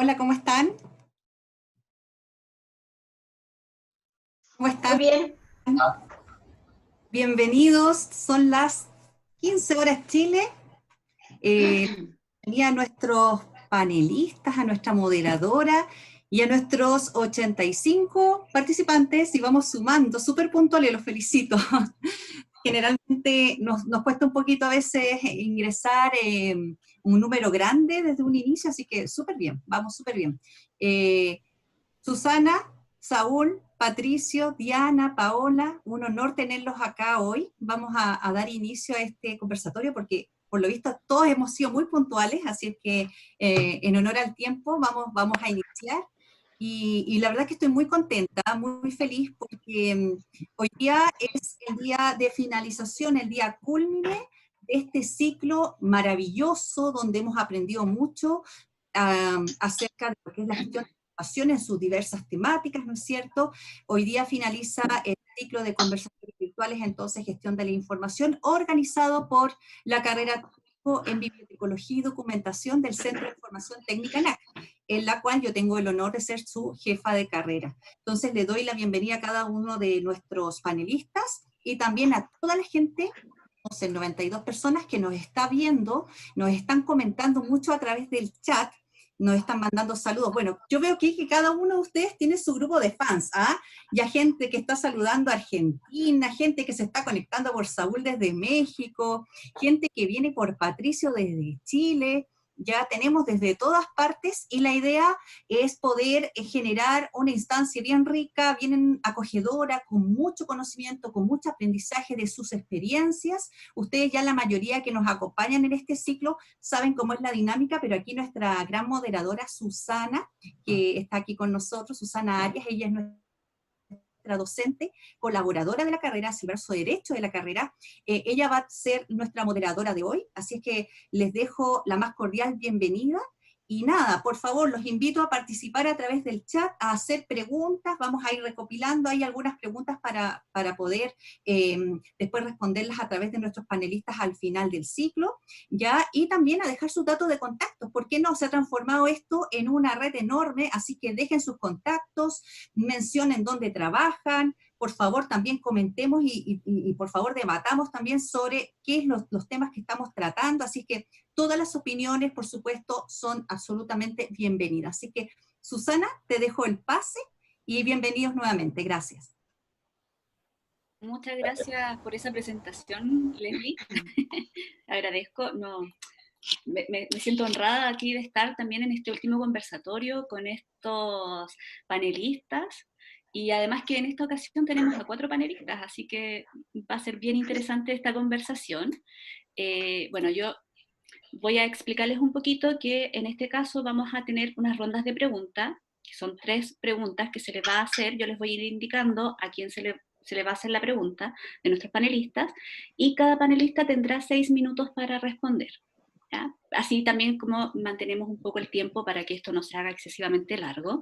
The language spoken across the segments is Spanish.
Hola, ¿cómo están? ¿Cómo Muy están? bien. Bienvenidos. Son las 15 horas Chile. Eh, y a nuestros panelistas, a nuestra moderadora y a nuestros 85 participantes, y vamos sumando, súper puntuales, los felicito. Generalmente nos cuesta un poquito a veces ingresar un número grande desde un inicio, así que súper bien, vamos súper bien. Eh, Susana, Saúl, Patricio, Diana, Paola, un honor tenerlos acá hoy. Vamos a dar inicio a este conversatorio porque por lo visto todos hemos sido muy puntuales, así es que en honor al tiempo vamos a iniciar. Y la verdad que estoy muy contenta, muy feliz porque hoy día es el día de finalización, el día culmine de este ciclo maravilloso donde hemos aprendido mucho acerca de lo que es la gestión en sus diversas temáticas, ¿no es cierto? Hoy día finaliza el ciclo de conversatorios virtuales, entonces, gestión de la información, organizado por la carrera en Bibliotecología y Documentación del Centro de Formación Técnica NAC, en la cual yo tengo el honor de ser su jefa de carrera. Entonces, le doy la bienvenida a cada uno de nuestros panelistas y también a toda la gente, no 92 personas que nos está viendo, nos están comentando mucho a través del chat, nos están mandando saludos. Bueno, yo veo que cada uno de ustedes tiene su grupo de fans, ¿ah? Ya gente que está saludando a Argentina, gente que se está conectando por Saúl desde México, gente que viene por Patricio desde Chile, ya tenemos desde todas partes y la idea es poder generar una instancia bien rica, bien acogedora, con mucho conocimiento, con mucho aprendizaje de sus experiencias. Ustedes ya la mayoría que nos acompañan en este ciclo saben cómo es la dinámica, pero aquí nuestra gran moderadora Susana, que está aquí con nosotros, Susana Arias, ella es nuestra docente, colaboradora de la carrera, el brazo derecho de la carrera. Ella va a ser nuestra moderadora de hoy, así es que les dejo la más cordial bienvenida. Y nada, por favor, los invito a participar a través del chat, a hacer preguntas. Vamos a ir recopilando ahí algunas preguntas para poder después responderlas a través de nuestros panelistas al final del ciclo, ¿ya? Y también a dejar sus datos de contacto. ¿Por qué no? Se ha transformado esto en una red enorme, así que dejen sus contactos, mencionen dónde trabajan, por favor también comentemos y por favor debatamos también sobre qué es los temas que estamos tratando, así que todas las opiniones, por supuesto, son absolutamente bienvenidas. Así que, Susana, te dejo el pase y bienvenidos nuevamente. Gracias. Muchas gracias por esa presentación, Leslie. Agradezco. No, me siento honrada aquí de estar también en este último conversatorio con estos panelistas. Y además que en esta ocasión tenemos a 4 panelistas, así que va a ser bien interesante esta conversación. Bueno, yo voy a explicarles un poquito que en este caso vamos a tener unas rondas de preguntas, que son 3 preguntas que se les va a hacer. Yo les voy a ir indicando a quién se le va a hacer la pregunta de nuestros panelistas, y cada panelista tendrá 6 minutos para responder. ¿Ya? Así también como mantenemos un poco el tiempo para que esto no se haga excesivamente largo.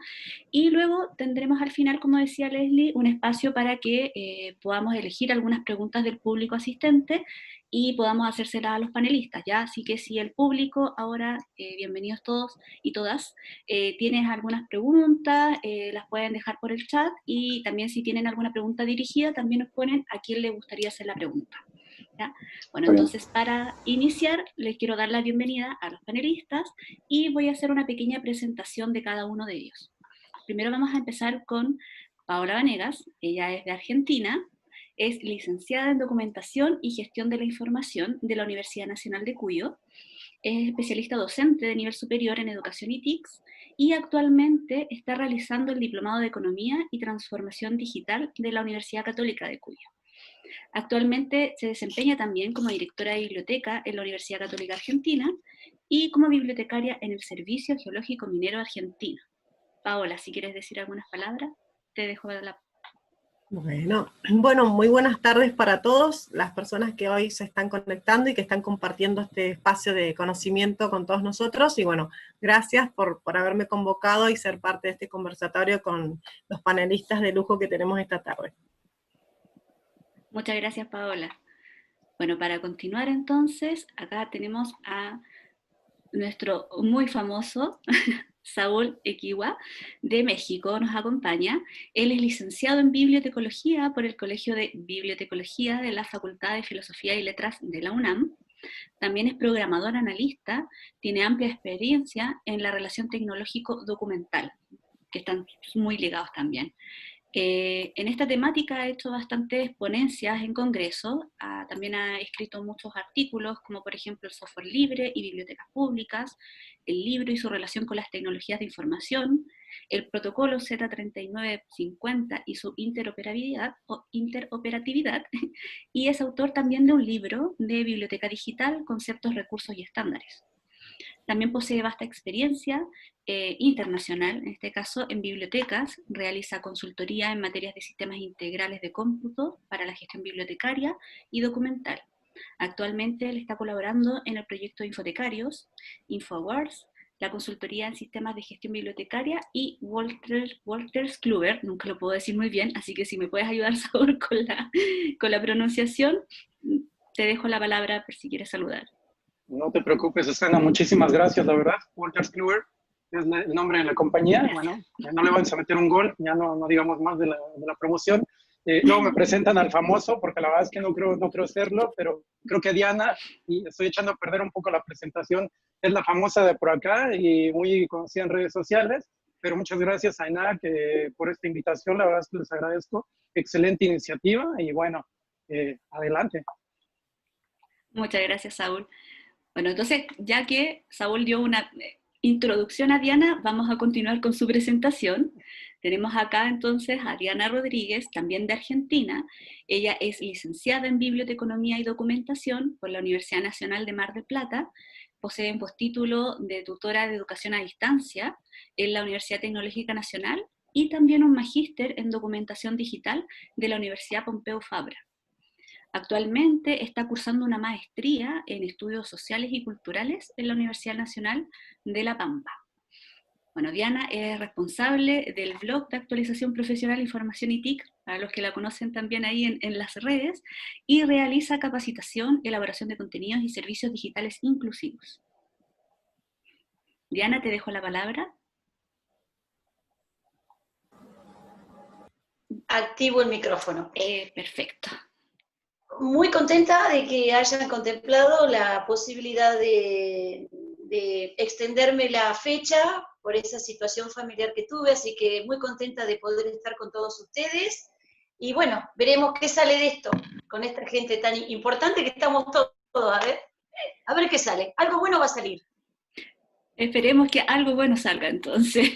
Y luego tendremos al final, como decía Leslie, un espacio para que podamos elegir algunas preguntas del público asistente y podamos hacérselas a los panelistas, ¿ya? Así que si el público ahora, bienvenidos todos y todas, tienes algunas preguntas, las pueden dejar por el chat, y también si tienen alguna pregunta dirigida, también nos ponen a quién le gustaría hacer la pregunta, ¿ya? Bueno, entonces para iniciar les quiero dar la bienvenida a los panelistas y voy a hacer una pequeña presentación de cada uno de ellos. Primero vamos a empezar con Paola Vanegas. Ella es de Argentina, es licenciada en Documentación y Gestión de la Información de la Universidad Nacional de Cuyo, es especialista docente de nivel superior en Educación y TICS, y actualmente está realizando el Diplomado de Economía y Transformación Digital de la Universidad Católica de Cuyo. Actualmente se desempeña también como directora de biblioteca en la Universidad Católica Argentina y como bibliotecaria en el Servicio Geológico Minero Argentino. Paola, si quieres decir algunas palabras, te dejo la... Bueno, muy buenas tardes para todos, las personas que hoy se están conectando y que están compartiendo este espacio de conocimiento con todos nosotros. Y bueno, gracias por haberme convocado y ser parte de este conversatorio con los panelistas de lujo que tenemos esta tarde. Muchas gracias, Paola. Bueno, para continuar entonces, acá tenemos a nuestro muy famoso Saúl Equiwa, de México, nos acompaña. Él es licenciado en bibliotecología por el Colegio de Bibliotecología de la Facultad de Filosofía y Letras de la UNAM. También es programador analista, tiene amplia experiencia en la relación tecnológico-documental, que están muy ligados también. En esta temática ha hecho bastantes ponencias en congresos, también ha escrito muchos artículos, como por ejemplo el software libre y bibliotecas públicas, el libro y su relación con las tecnologías de información, el protocolo Z3950 y su interoperabilidad, y es autor también de un libro de biblioteca digital, conceptos, recursos y estándares. También posee vasta experiencia internacional, en este caso en bibliotecas, realiza consultoría en materias de sistemas integrales de cómputo para la gestión bibliotecaria y documental. Actualmente él está colaborando en el proyecto Infotecarios, InfoAwards, la consultoría en sistemas de gestión bibliotecaria y Wolters Kluwer, nunca lo puedo decir muy bien, así que si me puedes ayudar, Saúl, con la pronunciación, te dejo la palabra por si quieres saludar. No te preocupes, Susana, muchísimas gracias, la verdad. Wolters Kluwer es el nombre de la compañía. Bueno, no le vamos a meter un gol, ya no digamos más de la promoción. Luego me presentan al famoso, porque la verdad es que no creo serlo, pero creo que Diana, y estoy echando a perder un poco la presentación, es la famosa de por acá y muy conocida en redes sociales. Pero muchas gracias, Ainá, por esta invitación, la verdad es que les agradezco. Excelente iniciativa y bueno, adelante. Muchas gracias, Saúl. Bueno, entonces, ya que Saúl dio una introducción a Diana, vamos a continuar con su presentación. Tenemos acá entonces a Diana Rodríguez, también de Argentina. Ella es licenciada en Biblioteconomía y Documentación por la Universidad Nacional de Mar del Plata. Posee un postítulo de tutora de educación a distancia en la Universidad Tecnológica Nacional y también un magíster en documentación digital de la Universidad Pompeu Fabra. Actualmente está cursando una maestría en estudios sociales y culturales en la Universidad Nacional de La Pampa. Bueno, Diana es responsable del blog de actualización profesional, información y TIC, para los que la conocen también ahí en las redes, y realiza capacitación, elaboración de contenidos y servicios digitales inclusivos. Diana, te dejo la palabra. Activo el micrófono. Perfecto. Muy contenta de que hayan contemplado la posibilidad de extenderme la fecha por esa situación familiar que tuve, así que muy contenta de poder estar con todos ustedes. Y bueno, veremos qué sale de esto, con esta gente tan importante que estamos todos, a ver qué sale. Algo bueno va a salir. Esperemos que algo bueno salga entonces.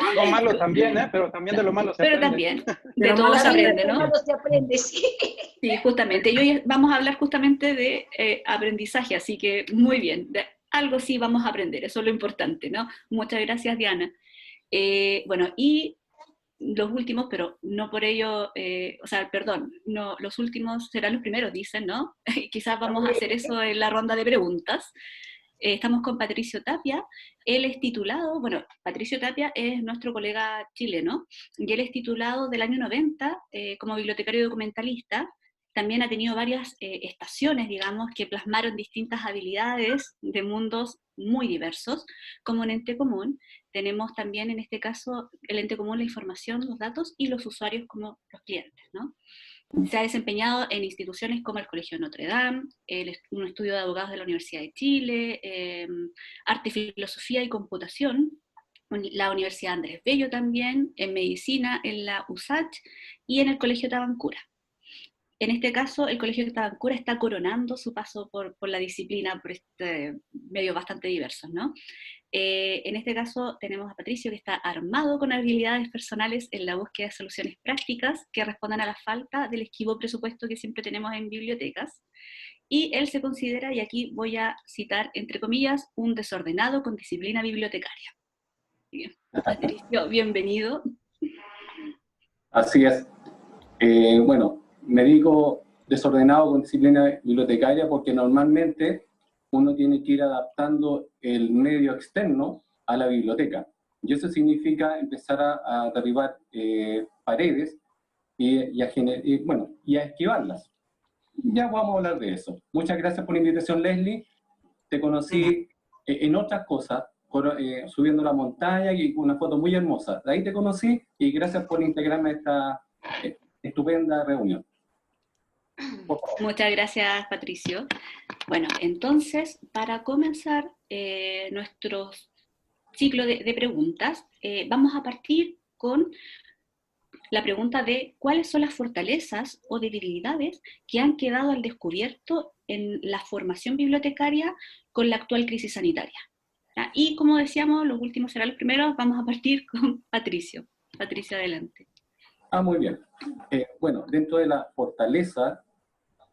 Algo malo también, pero también de lo malo se aprende. Pero también, de todo se aprende, ¿no? De lo malo se aprende, sí. Sí, justamente. Y hoy vamos a hablar justamente de aprendizaje, así que muy bien. De algo sí vamos a aprender, eso es lo importante, ¿no? Muchas gracias, Diana. Bueno, y los últimos, pero no por ello, no, los últimos serán los primeros, dicen, ¿no? Quizás vamos a hacer eso en la ronda de preguntas. Estamos con Patricio Tapia, él es titulado, bueno, Patricio Tapia es nuestro colega chileno, y él es titulado del año 90 como bibliotecario documentalista. También ha tenido varias estaciones, digamos, que plasmaron distintas habilidades de mundos muy diversos, como un ente común. Tenemos también, en este caso, el ente común, la información, los datos, y los usuarios como los clientes, ¿no? Se ha desempeñado en instituciones como el Colegio de Notre Dame, un estudio de abogados de la Universidad de Chile, arte, filosofía y computación, la Universidad Andrés Bello también, en medicina en la USACH y en el Colegio Tabancura. En este caso, el Colegio de Tabancura está coronando su paso por la disciplina, por este medio bastante diversos, ¿no? En este caso tenemos a Patricio, que está armado con habilidades personales en la búsqueda de soluciones prácticas que respondan a la falta del esquivo presupuesto que siempre tenemos en bibliotecas. Y él se considera, y aquí voy a citar entre comillas, un desordenado con disciplina bibliotecaria. Bien. Patricio, bienvenido. Así es. Bueno, me digo desordenado con disciplina bibliotecaria porque normalmente uno tiene que ir adaptando el medio externo a la biblioteca. Y eso significa empezar a derribar paredes y a esquivarlas. Ya vamos a hablar de eso. Muchas gracias por la invitación, Leslie. Te conocí en otras cosas, subiendo la montaña y con una foto muy hermosa. De ahí te conocí y gracias por integrarme a esta estupenda reunión. Muchas gracias, Patricio. Bueno, entonces, para comenzar nuestro ciclo de preguntas, vamos a partir con la pregunta de cuáles son las fortalezas o debilidades que han quedado al descubierto en la formación bibliotecaria con la actual crisis sanitaria. ¿Ya? Y como decíamos, los últimos serán los primeros, vamos a partir con Patricio. Patricio, adelante. Muy bien. Bueno, dentro de la fortaleza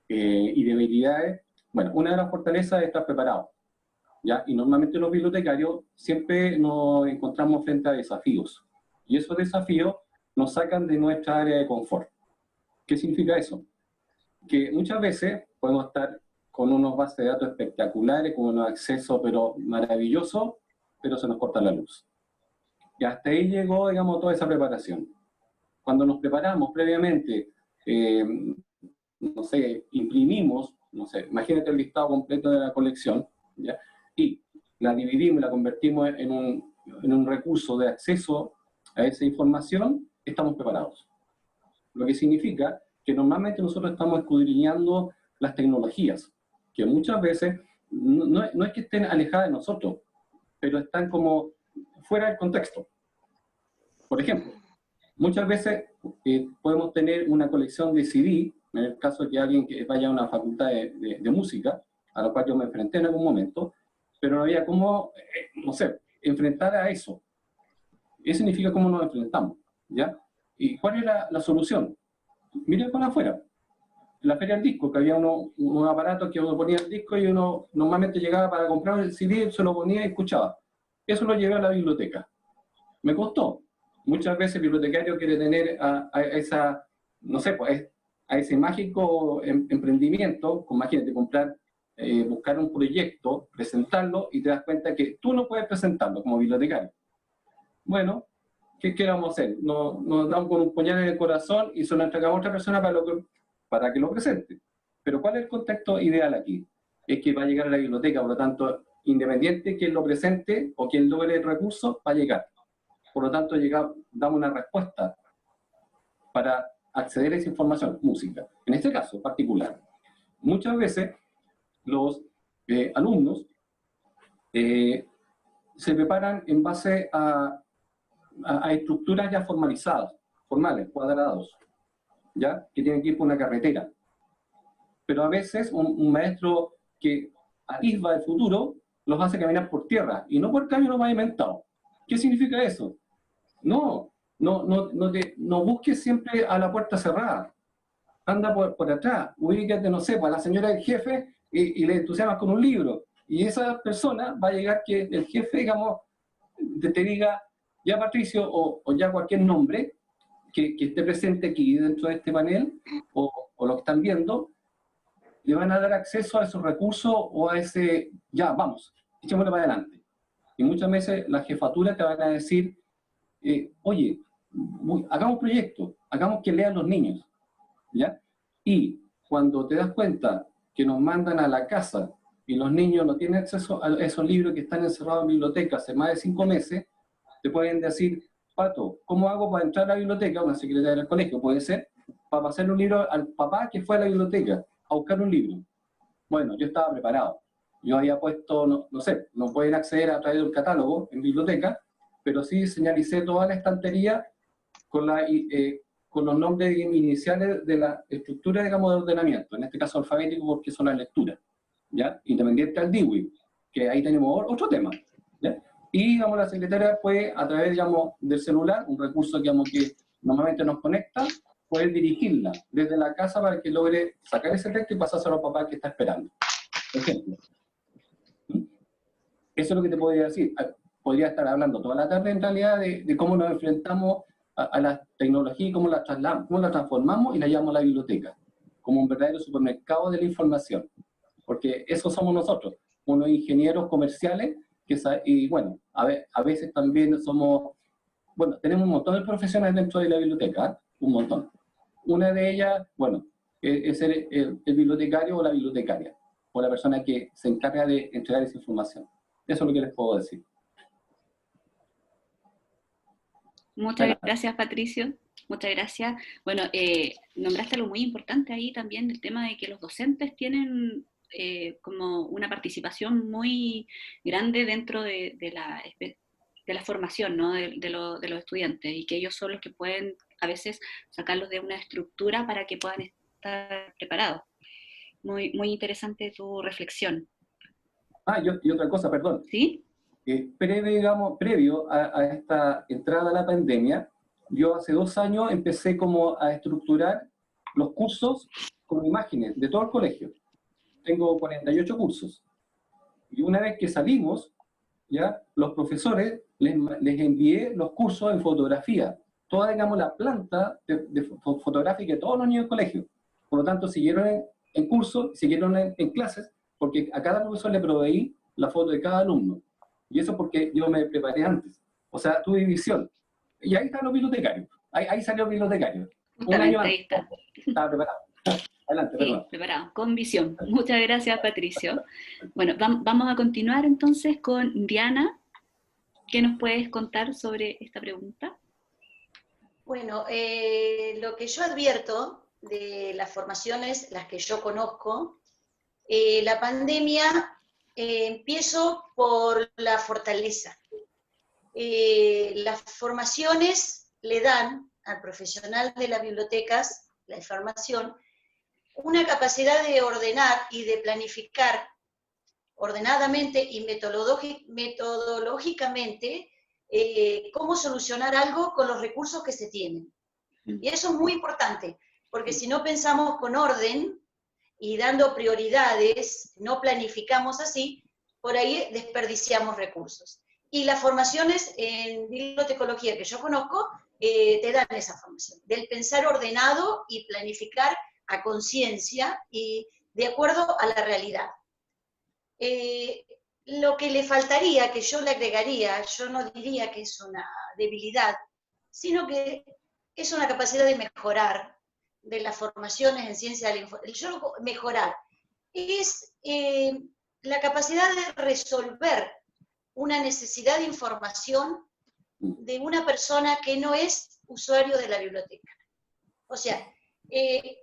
y debilidades, bueno, una de las fortalezas es estar preparado, ¿ya? Y normalmente los bibliotecarios siempre nos encontramos frente a desafíos, y esos desafíos nos sacan de nuestra área de confort. ¿Qué significa eso? Que muchas veces podemos estar con unos bases de datos espectaculares, con unos accesos pero maravillosos, pero se nos corta la luz. Y hasta ahí llegó, digamos, toda esa preparación. Cuando nos preparamos previamente, no sé, imprimimos, no sé, imagínate el listado completo de la colección, ¿ya? Y la dividimos y la convertimos en un recurso de acceso a esa información, estamos preparados. Lo que significa que normalmente nosotros estamos escudriñando las tecnologías, que muchas veces no es que estén alejadas de nosotros, pero están como fuera del contexto. Por ejemplo, muchas veces podemos tener una colección de CD, en el caso de que alguien que vaya a una facultad de música, a la cual yo me enfrenté en algún momento, pero no había cómo, no sé, enfrentar a eso. Eso significa cómo nos enfrentamos, ¿ya? ¿Y cuál era la solución? Miren para afuera. La feria del disco, que había unos aparatos que uno ponía el disco y uno normalmente llegaba para comprar el CD, se lo ponía y escuchaba. Eso lo llevé a la biblioteca. Me costó. Muchas veces el bibliotecario quiere tener a esa, no sé, pues, a ese mágico emprendimiento, imagínate, buscar un proyecto, presentarlo, y te das cuenta que tú no puedes presentarlo como bibliotecario. Bueno, ¿qué vamos a hacer? Nos damos con un puñal en el corazón y se lo entregamos a otra persona para que lo presente. Pero ¿cuál es el contexto ideal aquí? Es que va a llegar a la biblioteca, por lo tanto, independiente quien lo presente o quien logre el recurso, va a llegar. Por lo tanto, damos una respuesta para acceder a esa información, música. En este caso particular, muchas veces los alumnos se preparan en base a estructuras ya formalizadas, formales, cuadrados, ¿ya? Que tienen que ir por una carretera. Pero a veces un maestro que atisba el futuro los hace caminar por tierra, y no por camino pavimentado. ¿Qué significa eso? No busques siempre a la puerta cerrada. Anda por atrás, ubícate, no sé, para la señora del jefe y le entusiasmas con un libro. Y esa persona va a llegar que el jefe, digamos, te diga, ya Patricio, o ya cualquier nombre que esté presente aquí dentro de este panel, o lo que están viendo, le van a dar acceso a esos recursos o a ese, ya, vamos, echémoslo para adelante. Y muchas veces la jefatura te van a decir, oye, hagamos un proyecto, hagamos que lean los niños, ¿ya? Y cuando te das cuenta que nos mandan a la casa y los niños no tienen acceso a esos libros que están encerrados en bibliotecas hace más de 5 meses, te pueden decir, Pato, ¿cómo hago para entrar a la biblioteca? Una secretaria del colegio puede ser, para pasarle un libro al papá que fue a la biblioteca a buscar un libro. Bueno, yo estaba preparado. Yo había puesto, no sé, no pueden acceder a través del catálogo en biblioteca, pero sí señalicé toda la estantería con los nombres iniciales de la estructura, digamos, de ordenamiento, en este caso alfabético porque son las lecturas, ¿ya? Independiente al DIWI, que ahí tenemos otro tema, ¿ya? Y, digamos, la secretaria puede, a través, digamos, del celular, un recurso, digamos, que normalmente nos conecta, poder dirigirla desde la casa para que logre sacar ese texto y pasárselo al papá que está esperando. Por ejemplo. Eso es lo que te podría decir. Podría estar hablando toda la tarde, en realidad, de cómo nos enfrentamos a la tecnología y cómo la transformamos y la llevamos a la biblioteca, como un verdadero supermercado de la información. Porque eso somos nosotros, unos ingenieros comerciales, y bueno, a veces también somos, bueno, tenemos un montón de profesionales dentro de la biblioteca, ¿eh? Un montón. Una de ellas, bueno, es el bibliotecario o la bibliotecaria, o la persona que se encarga de entregar esa información. Eso es lo que les puedo decir. Muchas gracias, Patricio. Muchas gracias. Bueno, nombraste algo muy importante ahí también, el tema de que los docentes tienen como una participación muy grande dentro de la formación, ¿no? de los estudiantes, y que ellos son los que pueden a veces sacarlos de una estructura para que puedan estar preparados. Muy, muy interesante tu reflexión. Y otra cosa, perdón. ¿Sí? Previo a esta entrada a la pandemia, yo hace 2 años empecé como a estructurar los cursos con imágenes de todo el colegio. Tengo 48 cursos. Y una vez que salimos, ya los profesores les envié los cursos en fotografía. Toda, digamos, la planta fotográfica de todos los niños del colegio. Por lo tanto, siguieron en curso, siguieron en clases, porque a cada profesor le proveí la foto de cada alumno. Y eso porque yo me preparé antes. O sea, tuve visión. Y ahí están los bibliotecarios. Ahí salió el bibliotecario. Un año ahí antes. está. Estaba preparado. Adelante, Sí, perdón. preparado, con visión. Muchas gracias, Patricio. Bueno, vamos a continuar entonces con Diana. ¿Qué nos puedes contar sobre esta pregunta? Bueno, lo que yo advierto de las formaciones, las que yo conozco, la pandemia, empiezo por la fortaleza. Las formaciones le dan al profesional de las bibliotecas, la información, una capacidad de ordenar y de planificar ordenadamente y metodológicamente cómo solucionar algo con los recursos que se tienen. Y eso es muy importante, porque si no pensamos con orden y dando prioridades, no planificamos así, por ahí desperdiciamos recursos. Y las formaciones en bibliotecología que yo conozco te dan esa formación, del pensar ordenado y planificar a conciencia y de acuerdo a la realidad. Lo que le faltaría, que yo le agregaría, yo no diría que es una debilidad, sino que es una capacidad de mejorar de las formaciones en ciencia de la información. Mejorar es la capacidad de resolver una necesidad de información de una persona que no es usuario de la biblioteca. O sea,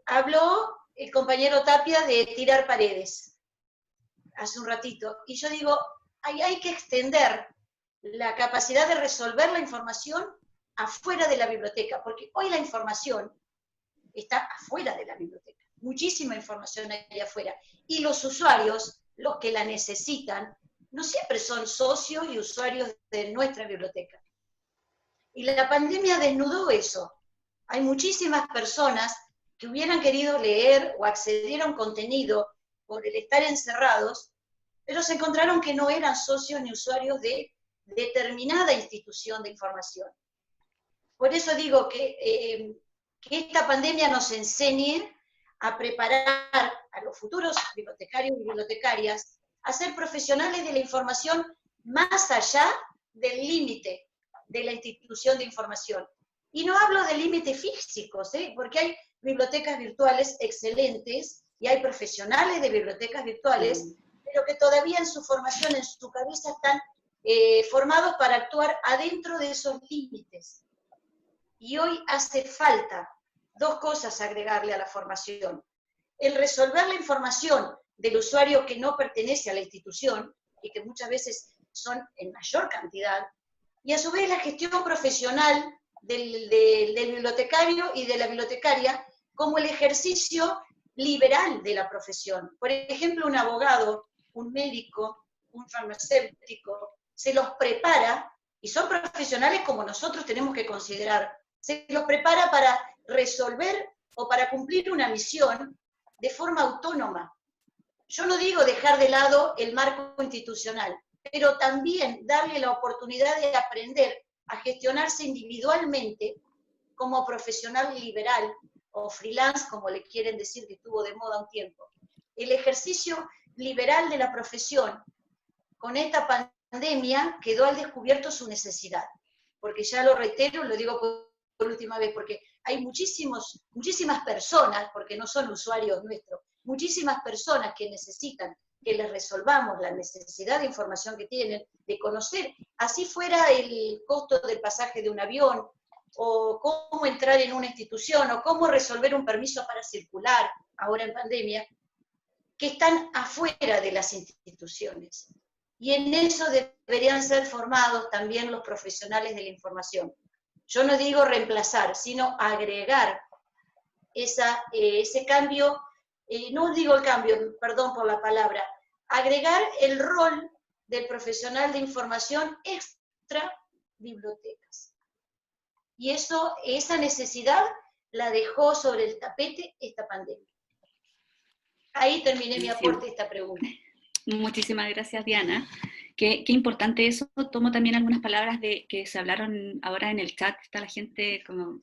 habló el compañero Tapia de tirar paredes hace un ratito, y yo digo, hay que extender la capacidad de resolver la información afuera de la biblioteca, porque hoy la información está afuera de la biblioteca, muchísima información hay afuera, y los usuarios, los que la necesitan, no siempre son socios y usuarios de nuestra biblioteca. Y la pandemia desnudó eso. Hay muchísimas personas que hubieran querido leer o acceder a un contenido por el estar encerrados, pero se encontraron que no eran socios ni usuarios de determinada institución de información. Por eso digo que esta pandemia nos enseñe a preparar a los futuros bibliotecarios y bibliotecarias a ser profesionales de la información más allá del límite de la institución de información. Y no hablo de límites físicos, porque hay bibliotecas virtuales excelentes y hay profesionales de bibliotecas virtuales, pero que todavía en su formación, en su cabeza, están formados para actuar adentro de esos límites. Y hoy hace falta 2 cosas agregarle a la formación. El resolver la información del usuario que no pertenece a la institución, y que muchas veces son en mayor cantidad, y a su vez la gestión profesional del bibliotecario y de la bibliotecaria como el ejercicio liberal de la profesión. Por ejemplo, un abogado, un médico, un farmacéutico, se los prepara, y son profesionales como nosotros tenemos que considerar, se los prepara para resolver o para cumplir una misión de forma autónoma. Yo no digo dejar de lado el marco institucional, pero también darle la oportunidad de aprender a gestionarse individualmente como profesional liberal o freelance, como le quieren decir, que estuvo de moda un tiempo. El ejercicio liberal de la profesión con esta pandemia quedó al descubierto su necesidad, porque ya lo reitero, lo digo por última vez, porque hay muchísimas personas, porque no son usuarios nuestros, muchísimas personas que necesitan que les resolvamos la necesidad de información que tienen, de conocer, así fuera el costo del pasaje de un avión, o cómo entrar en una institución, o cómo resolver un permiso para circular, ahora en pandemia, que están afuera de las instituciones. Y en eso deberían ser formados también los profesionales de la información. Yo no digo reemplazar, sino agregar ese cambio, no digo el cambio, perdón por la palabra, agregar el rol del profesional de información extra bibliotecas. Y esa necesidad la dejó sobre el tapete esta pandemia. Ahí terminé mi aporte a esta pregunta. Muchísimas gracias, Diana. Qué importante eso. Tomo también algunas palabras que se hablaron ahora en el chat. Está la gente como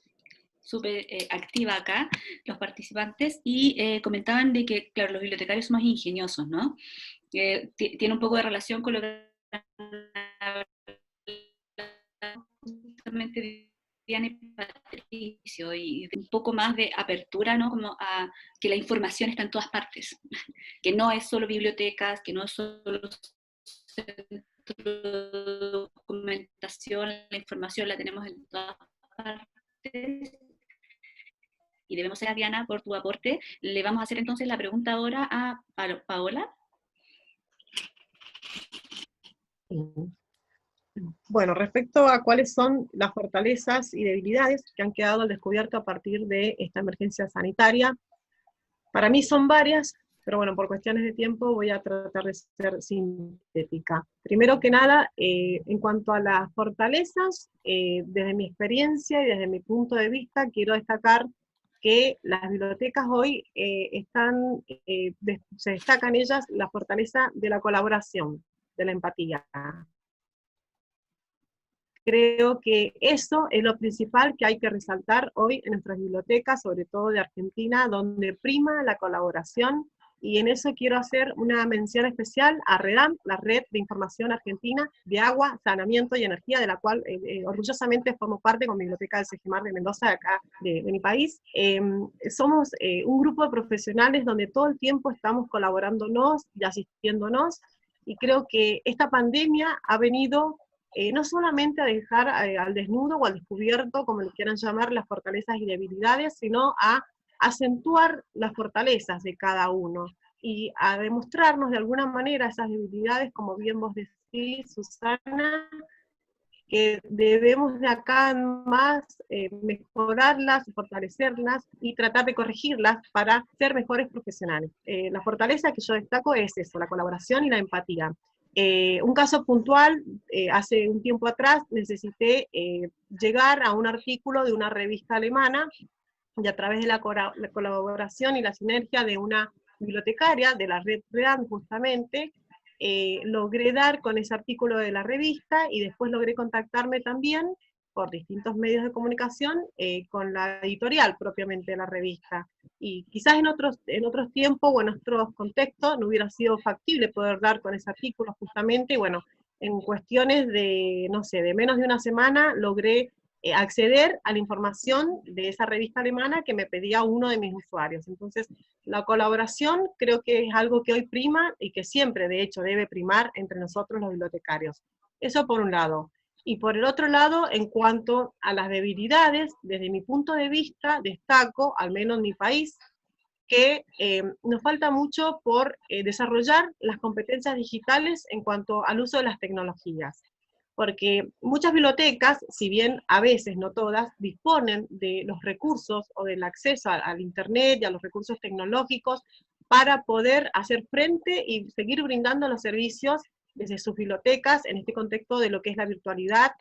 súper activa acá, los participantes, y comentaban de que, claro, los bibliotecarios somos ingeniosos, ¿no? Tiene un poco de relación con lo que justamente Diana y Patricio, y un poco más de apertura, ¿no? Como a que la información está en todas partes, que no es solo bibliotecas, que no es solo centro de documentación, la información la tenemos en todas partes. Y debemos ser a Diana por tu aporte. Le vamos a hacer entonces la pregunta ahora a Paola. Bueno, respecto a cuáles son las fortalezas y debilidades que han quedado al descubierto a partir de esta emergencia sanitaria, para mí son varias, pero bueno, por cuestiones de tiempo voy a tratar de ser sintética. Primero que nada, en cuanto a las fortalezas, desde mi experiencia y desde mi punto de vista, quiero destacar que las bibliotecas hoy se destacan ellas la fortaleza de la colaboración, de la empatía. Creo que eso es lo principal que hay que resaltar hoy en nuestras bibliotecas, sobre todo de Argentina, donde prima la colaboración, y en eso quiero hacer una mención especial a REDAM, la Red de Información Argentina de Agua, Saneamiento y Energía, de la cual orgullosamente formo parte con mi biblioteca del Segimar de Mendoza, acá de mi país. Somos un grupo de profesionales donde todo el tiempo estamos colaborándonos y asistiéndonos, y creo que esta pandemia ha venido no solamente a dejar al desnudo o al descubierto, como le quieran llamar, las fortalezas y debilidades, sino a acentuar las fortalezas de cada uno, y a demostrarnos de alguna manera esas debilidades, como bien vos decís, Susana, que debemos de acá en más mejorarlas, fortalecerlas y tratar de corregirlas para ser mejores profesionales. La fortaleza que yo destaco es eso, la colaboración y la empatía. Un caso puntual, hace un tiempo atrás necesité llegar a un artículo de una revista alemana, y a través de la colaboración y la sinergia de una bibliotecaria de la red REDAM justamente, logré dar con ese artículo de la revista, y después logré contactarme también por distintos medios de comunicación con la editorial propiamente de la revista. Y quizás en otros tiempos o en otros contextos no hubiera sido factible poder dar con ese artículo justamente, y bueno, en cuestiones de, no sé, de menos de una semana logré acceder a la información de esa revista alemana que me pedía uno de mis usuarios. Entonces, la colaboración creo que es algo que hoy prima, y que siempre, de hecho, debe primar entre nosotros los bibliotecarios. Eso por un lado. Y por el otro lado, en cuanto a las debilidades, desde mi punto de vista, destaco, al menos en mi país, que nos falta mucho por desarrollar las competencias digitales en cuanto al uso de las tecnologías. Porque muchas bibliotecas, si bien a veces, no todas, disponen de los recursos o del acceso al Internet y a los recursos tecnológicos para poder hacer frente y seguir brindando los servicios desde sus bibliotecas en este contexto de lo que es la virtualidad.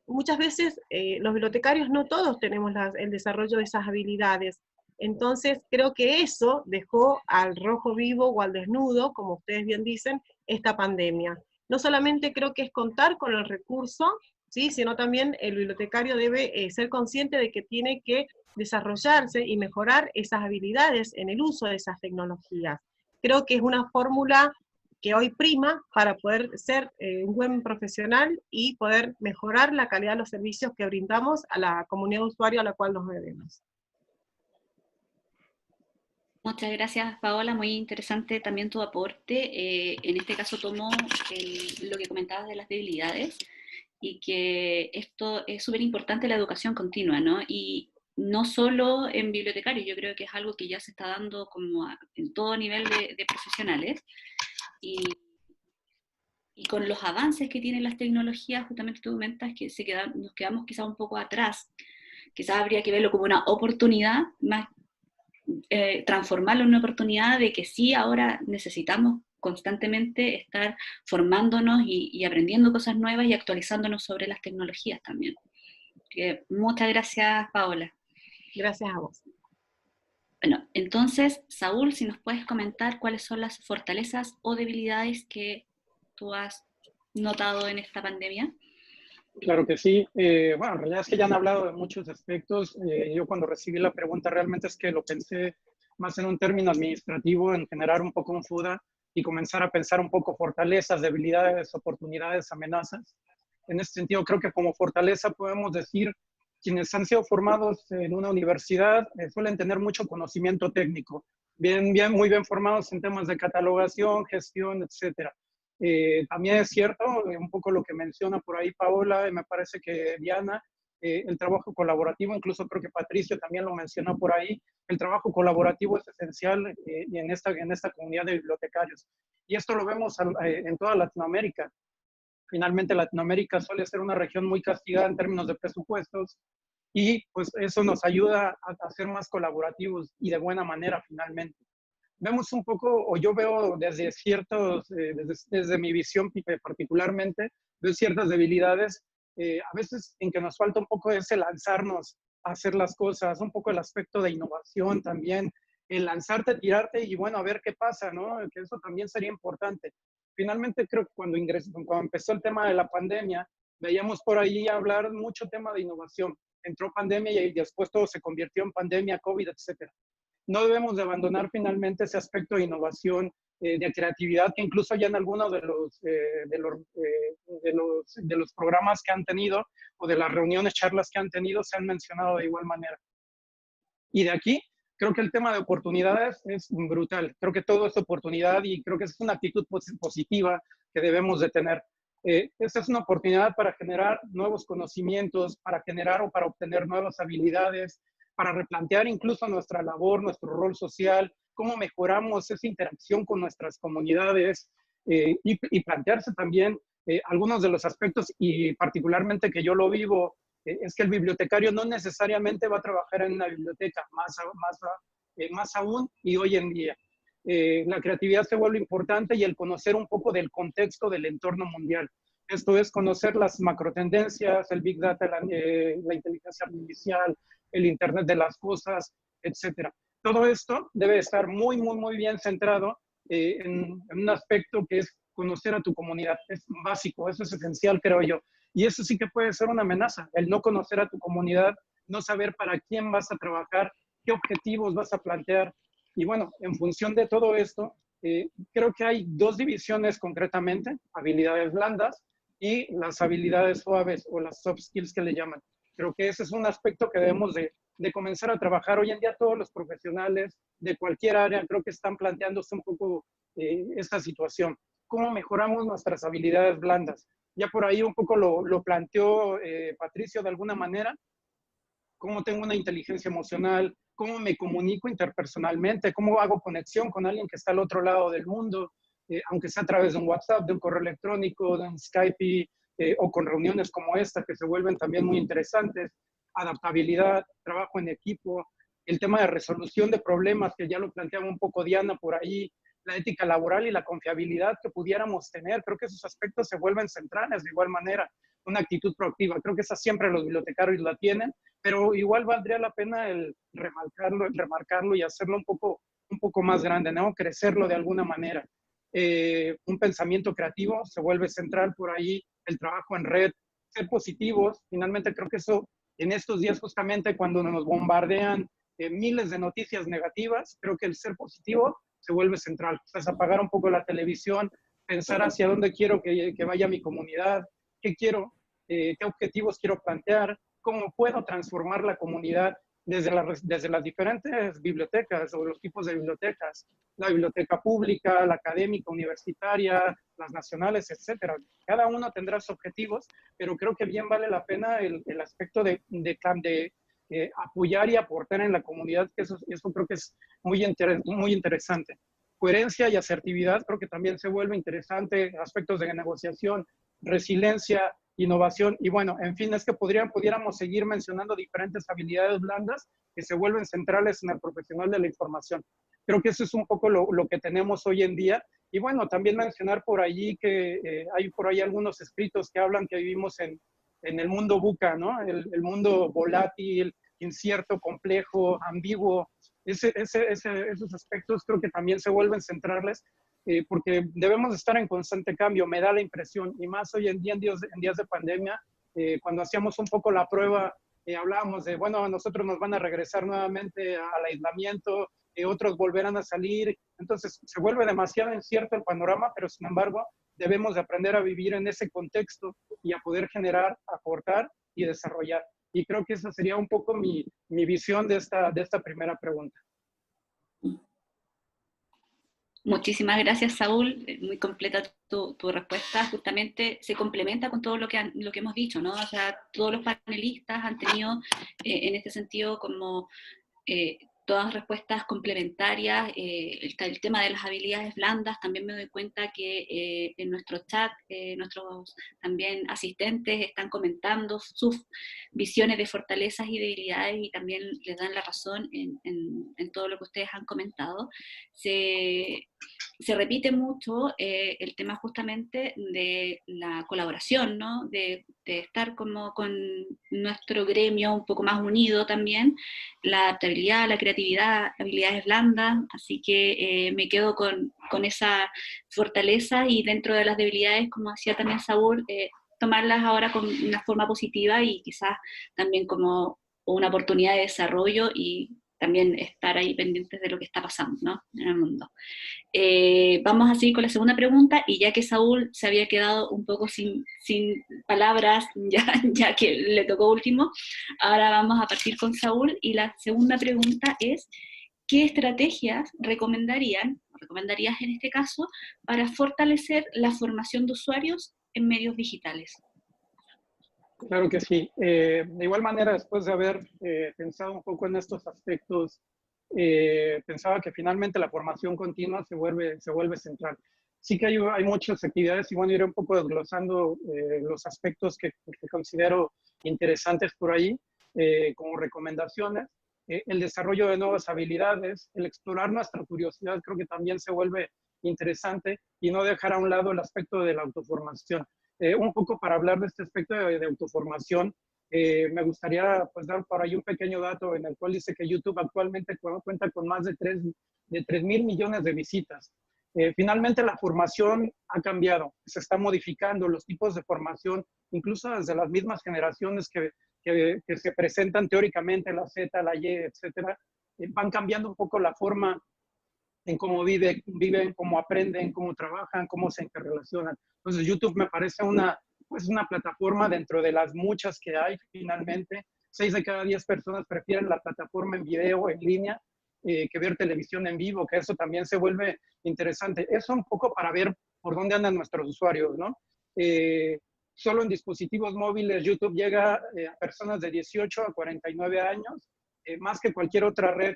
Muchas veces los bibliotecarios no todos tenemos el desarrollo de esas habilidades. Entonces creo que eso dejó al rojo vivo o al desnudo, como ustedes bien dicen, esta pandemia. No solamente creo que es contar con el recurso, ¿sí?, sino también el bibliotecario debe ser consciente de que tiene que desarrollarse y mejorar esas habilidades en el uso de esas tecnologías. Creo que es una fórmula que hoy prima para poder ser un buen profesional y poder mejorar la calidad de los servicios que brindamos a la comunidad de usuarios a la cual nos debemos. Muchas gracias, Paola, muy interesante también tu aporte. En este caso tomo lo que comentabas de las debilidades. y que esto es súper importante, la educación continua, ¿no? Y no solo en bibliotecarios, yo creo que es algo que ya se está dando como en todo nivel de profesionales, y con los avances que tienen las tecnologías, justamente tú comentas que nos quedamos quizás un poco atrás, quizás habría que verlo como una oportunidad, más transformarlo en una oportunidad de que sí, ahora necesitamos constantemente estar formándonos y aprendiendo cosas nuevas y actualizándonos sobre las tecnologías también. Muchas gracias, Paola. Gracias a vos. Bueno, entonces, Saúl, si nos puedes comentar cuáles son las fortalezas o debilidades que tú has notado en esta pandemia. Claro que sí. Bueno, en realidad es que ya han hablado de muchos aspectos. Yo cuando recibí la pregunta realmente es que lo pensé más en un término administrativo, en generar un poco un FUDA y comenzar a pensar un poco fortalezas, debilidades, oportunidades, amenazas. En este sentido, creo que como fortaleza podemos decir, quienes han sido formados en una universidad suelen tener mucho conocimiento técnico, muy bien formados en temas de catalogación, gestión, etcétera. También es cierto, un poco lo que menciona por ahí Paola, me parece que Diana, el trabajo colaborativo, incluso creo que Patricio también lo mencionó por ahí, el trabajo colaborativo es esencial en esta comunidad de bibliotecarios. Y esto lo vemos en toda Latinoamérica. Finalmente, Latinoamérica suele ser una región muy castigada en términos de presupuestos y pues eso nos ayuda a ser más colaborativos y de buena manera finalmente. Vemos un poco, o yo veo desde desde mi visión particularmente, veo ciertas debilidades, a veces en que nos falta un poco ese lanzarnos a hacer las cosas, un poco el aspecto de innovación también, el lanzarte, tirarte y bueno, a ver qué pasa, ¿no? Que eso también sería importante. Finalmente creo que cuando empezó el tema de la pandemia, veíamos por ahí hablar mucho tema de innovación. Entró pandemia y después todo se convirtió en pandemia, COVID, etcétera. No debemos de abandonar finalmente ese aspecto de innovación, de creatividad, que incluso ya en algunos de los programas que han tenido o de las reuniones, charlas que han tenido, se han mencionado de igual manera. Y de aquí, creo que el tema de oportunidades es brutal. Creo que todo es oportunidad y creo que es una actitud positiva que debemos de tener. Esta es una oportunidad para generar nuevos conocimientos, para generar o para obtener nuevas habilidades, para replantear incluso nuestra labor, nuestro rol social, cómo mejoramos esa interacción con nuestras comunidades y plantearse también algunos de los aspectos y particularmente que yo lo vivo, es que el bibliotecario no necesariamente va a trabajar en una biblioteca, más aún y hoy en día. La creatividad se vuelve importante y el conocer un poco del contexto del entorno mundial. Esto es conocer las macrotendencias, el Big Data, la inteligencia artificial, el Internet de las cosas, etcétera. Todo esto debe estar muy bien centrado en un aspecto que es conocer a tu comunidad. Es básico, eso es esencial, creo yo. Y eso sí que puede ser una amenaza, el no conocer a tu comunidad, no saber para quién vas a trabajar, qué objetivos vas a plantear. Y bueno, en función de todo esto, creo que hay dos divisiones concretamente, habilidades blandas y las habilidades suaves o las soft skills que le llaman. Creo que ese es un aspecto que debemos de comenzar a trabajar. Hoy en día todos los profesionales de cualquier área creo que están planteándose un poco esta situación. ¿Cómo mejoramos nuestras habilidades blandas? Ya por ahí un poco lo planteó Patricio de alguna manera. ¿Cómo tengo una inteligencia emocional? ¿Cómo me comunico interpersonalmente? ¿Cómo hago conexión con alguien que está al otro lado del mundo? Aunque sea a través de un WhatsApp, de un correo electrónico, de un Skype o con reuniones como esta que se vuelven también muy interesantes. Adaptabilidad, trabajo en equipo, el tema de resolución de problemas que ya lo planteaba un poco Diana por ahí, la ética laboral y la confiabilidad que pudiéramos tener. Creo que esos aspectos se vuelven centrales de igual manera. Una actitud proactiva, creo que esa siempre los bibliotecarios la tienen, pero igual valdría la pena el remarcarlo y hacerlo un poco más grande, ¿no? Crecerlo de alguna manera. Un pensamiento creativo se vuelve central por ahí, el trabajo en red, ser positivos. Finalmente creo que eso en estos días justamente cuando nos bombardean miles de noticias negativas, creo que el ser positivo se vuelve central. O sea, es apagar un poco la televisión, pensar hacia dónde quiero que vaya mi comunidad, qué quiero, qué objetivos quiero plantear, cómo puedo transformar la comunidad desde las diferentes bibliotecas o los tipos de bibliotecas, la biblioteca pública, la académica, universitaria, las nacionales, etcétera. Cada uno tendrá sus objetivos, pero creo que bien vale la pena el aspecto de apoyar y aportar en la comunidad, que eso creo que es muy interesante. Coherencia y asertividad creo que también se vuelve interesante, aspectos de negociación, resiliencia, innovación, y bueno, en fin, es que pudiéramos seguir mencionando diferentes habilidades blandas que se vuelven centrales en el profesional de la información. Creo que eso es un poco lo que tenemos hoy en día. Y bueno, también mencionar por allí que hay por ahí algunos escritos que hablan que vivimos en el mundo VUCA, ¿no? El mundo volátil, incierto, complejo, ambiguo. Esos aspectos creo que también se vuelven centrales porque debemos estar en constante cambio, me da la impresión, y más hoy en día, en días de pandemia, cuando hacíamos un poco la prueba, hablábamos de, bueno, a nosotros nos van a regresar nuevamente al aislamiento, otros volverán a salir, entonces se vuelve demasiado incierto el panorama, pero sin embargo debemos de aprender a vivir en ese contexto y a poder generar, aportar y desarrollar. Y creo que esa sería un poco mi visión de esta primera pregunta. Muchísimas gracias, Saúl. Muy completa tu respuesta. Justamente se complementa con todo lo que hemos dicho, ¿no? O sea, todos los panelistas han tenido en este sentido como todas respuestas complementarias. El tema de las habilidades blandas, también me doy cuenta que en nuestro chat nuestros también asistentes están comentando sus visiones de fortalezas y debilidades y también les dan la razón en todo lo que ustedes han comentado. Se repite mucho el tema justamente de la colaboración, ¿no? De estar como con nuestro gremio un poco más unido también, la adaptabilidad, la creatividad, habilidades blandas, así que me quedo con esa fortaleza y dentro de las debilidades, como decía también Saúl, tomarlas ahora con una forma positiva y quizás también como una oportunidad de desarrollo y también estar ahí pendientes de lo que está pasando, ¿no? En el mundo. Vamos a seguir con la segunda pregunta y ya que Saúl se había quedado un poco sin palabras, ya que le tocó último, ahora vamos a partir con Saúl y la segunda pregunta es ¿qué estrategias recomendarías en este caso para fortalecer la formación de usuarios en medios digitales? Claro que sí. De igual manera, después de haber pensado un poco en estos aspectos, pensaba que finalmente la formación continua se vuelve central. Sí que hay muchas actividades y bueno, iré un poco desglosando los aspectos que considero interesantes por ahí como recomendaciones. El desarrollo de nuevas habilidades, el explorar nuestra curiosidad creo que también se vuelve interesante y no dejar a un lado el aspecto de la autoformación. Un poco para hablar de este aspecto de autoformación, me gustaría pues, dar por ahí un pequeño dato en el cual dice que YouTube actualmente cuenta con más de 3.000 millones de visitas. Finalmente la formación ha cambiado, se está modificando los tipos de formación, incluso desde las mismas generaciones que se presentan teóricamente, la Z, la Y, etcétera, van cambiando un poco la forma en cómo viven, cómo aprenden, cómo trabajan, cómo se interrelacionan. Entonces YouTube me parece una plataforma dentro de las muchas que hay finalmente. 6 de cada 10 personas prefieren la plataforma en video, en línea, que ver televisión en vivo, que eso también se vuelve interesante. Eso un poco para ver por dónde andan nuestros usuarios, ¿no? Solo en dispositivos móviles YouTube llega a personas de 18 a 49 años, más que cualquier otra red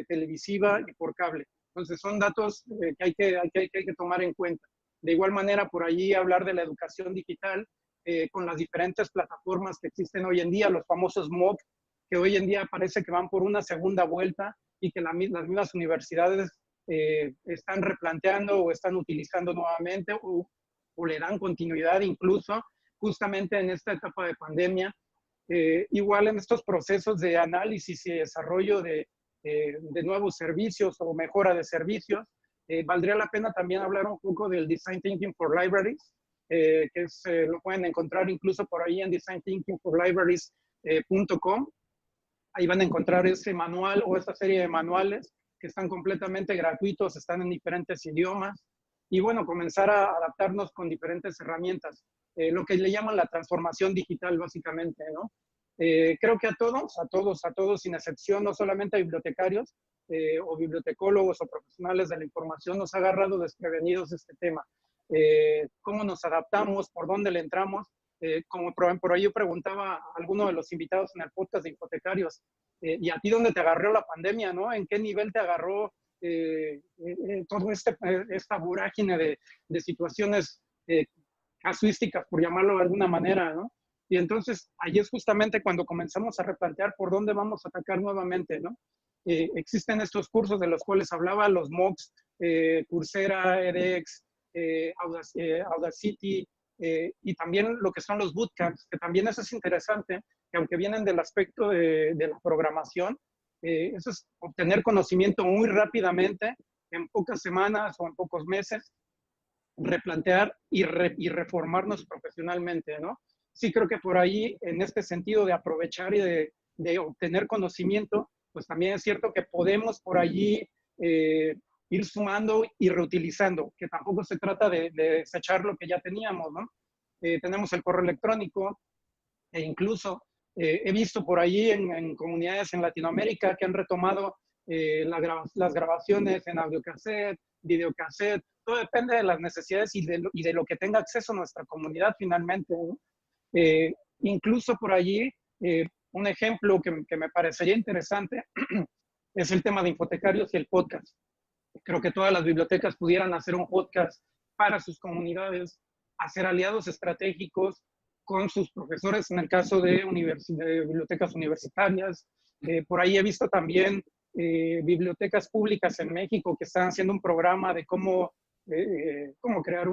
televisiva y por cable. Entonces son datos que hay que tomar en cuenta. De igual manera, por allí hablar de la educación digital con las diferentes plataformas que existen hoy en día, los famosos MOOC, que hoy en día parece que van por una segunda vuelta y que las mismas universidades están replanteando o están utilizando nuevamente o le dan continuidad incluso justamente en esta etapa de pandemia. Igual en estos procesos de análisis y desarrollo de nuevos servicios o mejora de servicios, valdría la pena también hablar un poco del Design Thinking for Libraries, que lo pueden encontrar incluso por ahí en designthinkingforlibraries.com. Ahí van a encontrar ese manual o esta serie de manuales que están completamente gratuitos, están en diferentes idiomas. Y bueno, comenzar a adaptarnos con diferentes herramientas, lo que le llaman la transformación digital básicamente, ¿no? Creo que a todos, sin excepción, no solamente a bibliotecarios o bibliotecólogos o profesionales de la información, nos ha agarrado desprevenidos este tema. cómo nos adaptamos, por dónde le entramos. Como por ahí yo preguntaba a alguno de los invitados en el podcast de Infotecarios, ¿y a ti dónde te agarró la pandemia, no? ¿En qué nivel te agarró todo esta vorágine de situaciones casuísticas, por llamarlo de alguna manera, ¿no? Y entonces, ahí es justamente cuando comenzamos a replantear por dónde vamos a atacar nuevamente, ¿no? Existen estos cursos de los cuales hablaba, los MOOCs, Coursera, edX, Audacity, y también lo que son los bootcamps, que también eso es interesante, que aunque vienen del aspecto de la programación, eso es obtener conocimiento muy rápidamente, en pocas semanas o en pocos meses, replantear y reformarnos profesionalmente, ¿no? Sí creo que por ahí, en este sentido de aprovechar y de obtener conocimiento, pues también es cierto que podemos por allí ir sumando y reutilizando, que tampoco se trata de desechar lo que ya teníamos, ¿no? Tenemos el correo electrónico, e incluso he visto por allí en comunidades en Latinoamérica que han retomado las grabaciones en audiocassette, videocassette, todo depende de las necesidades y de lo que tenga acceso nuestra comunidad finalmente, ¿no? Incluso por allí, un ejemplo que me parecería interesante es el tema de Infotecarios y el podcast. Creo que todas las bibliotecas pudieran hacer un podcast para sus comunidades, hacer aliados estratégicos con sus profesores, en el caso de bibliotecas universitarias. Por ahí he visto también bibliotecas públicas en México que están haciendo un programa de cómo crear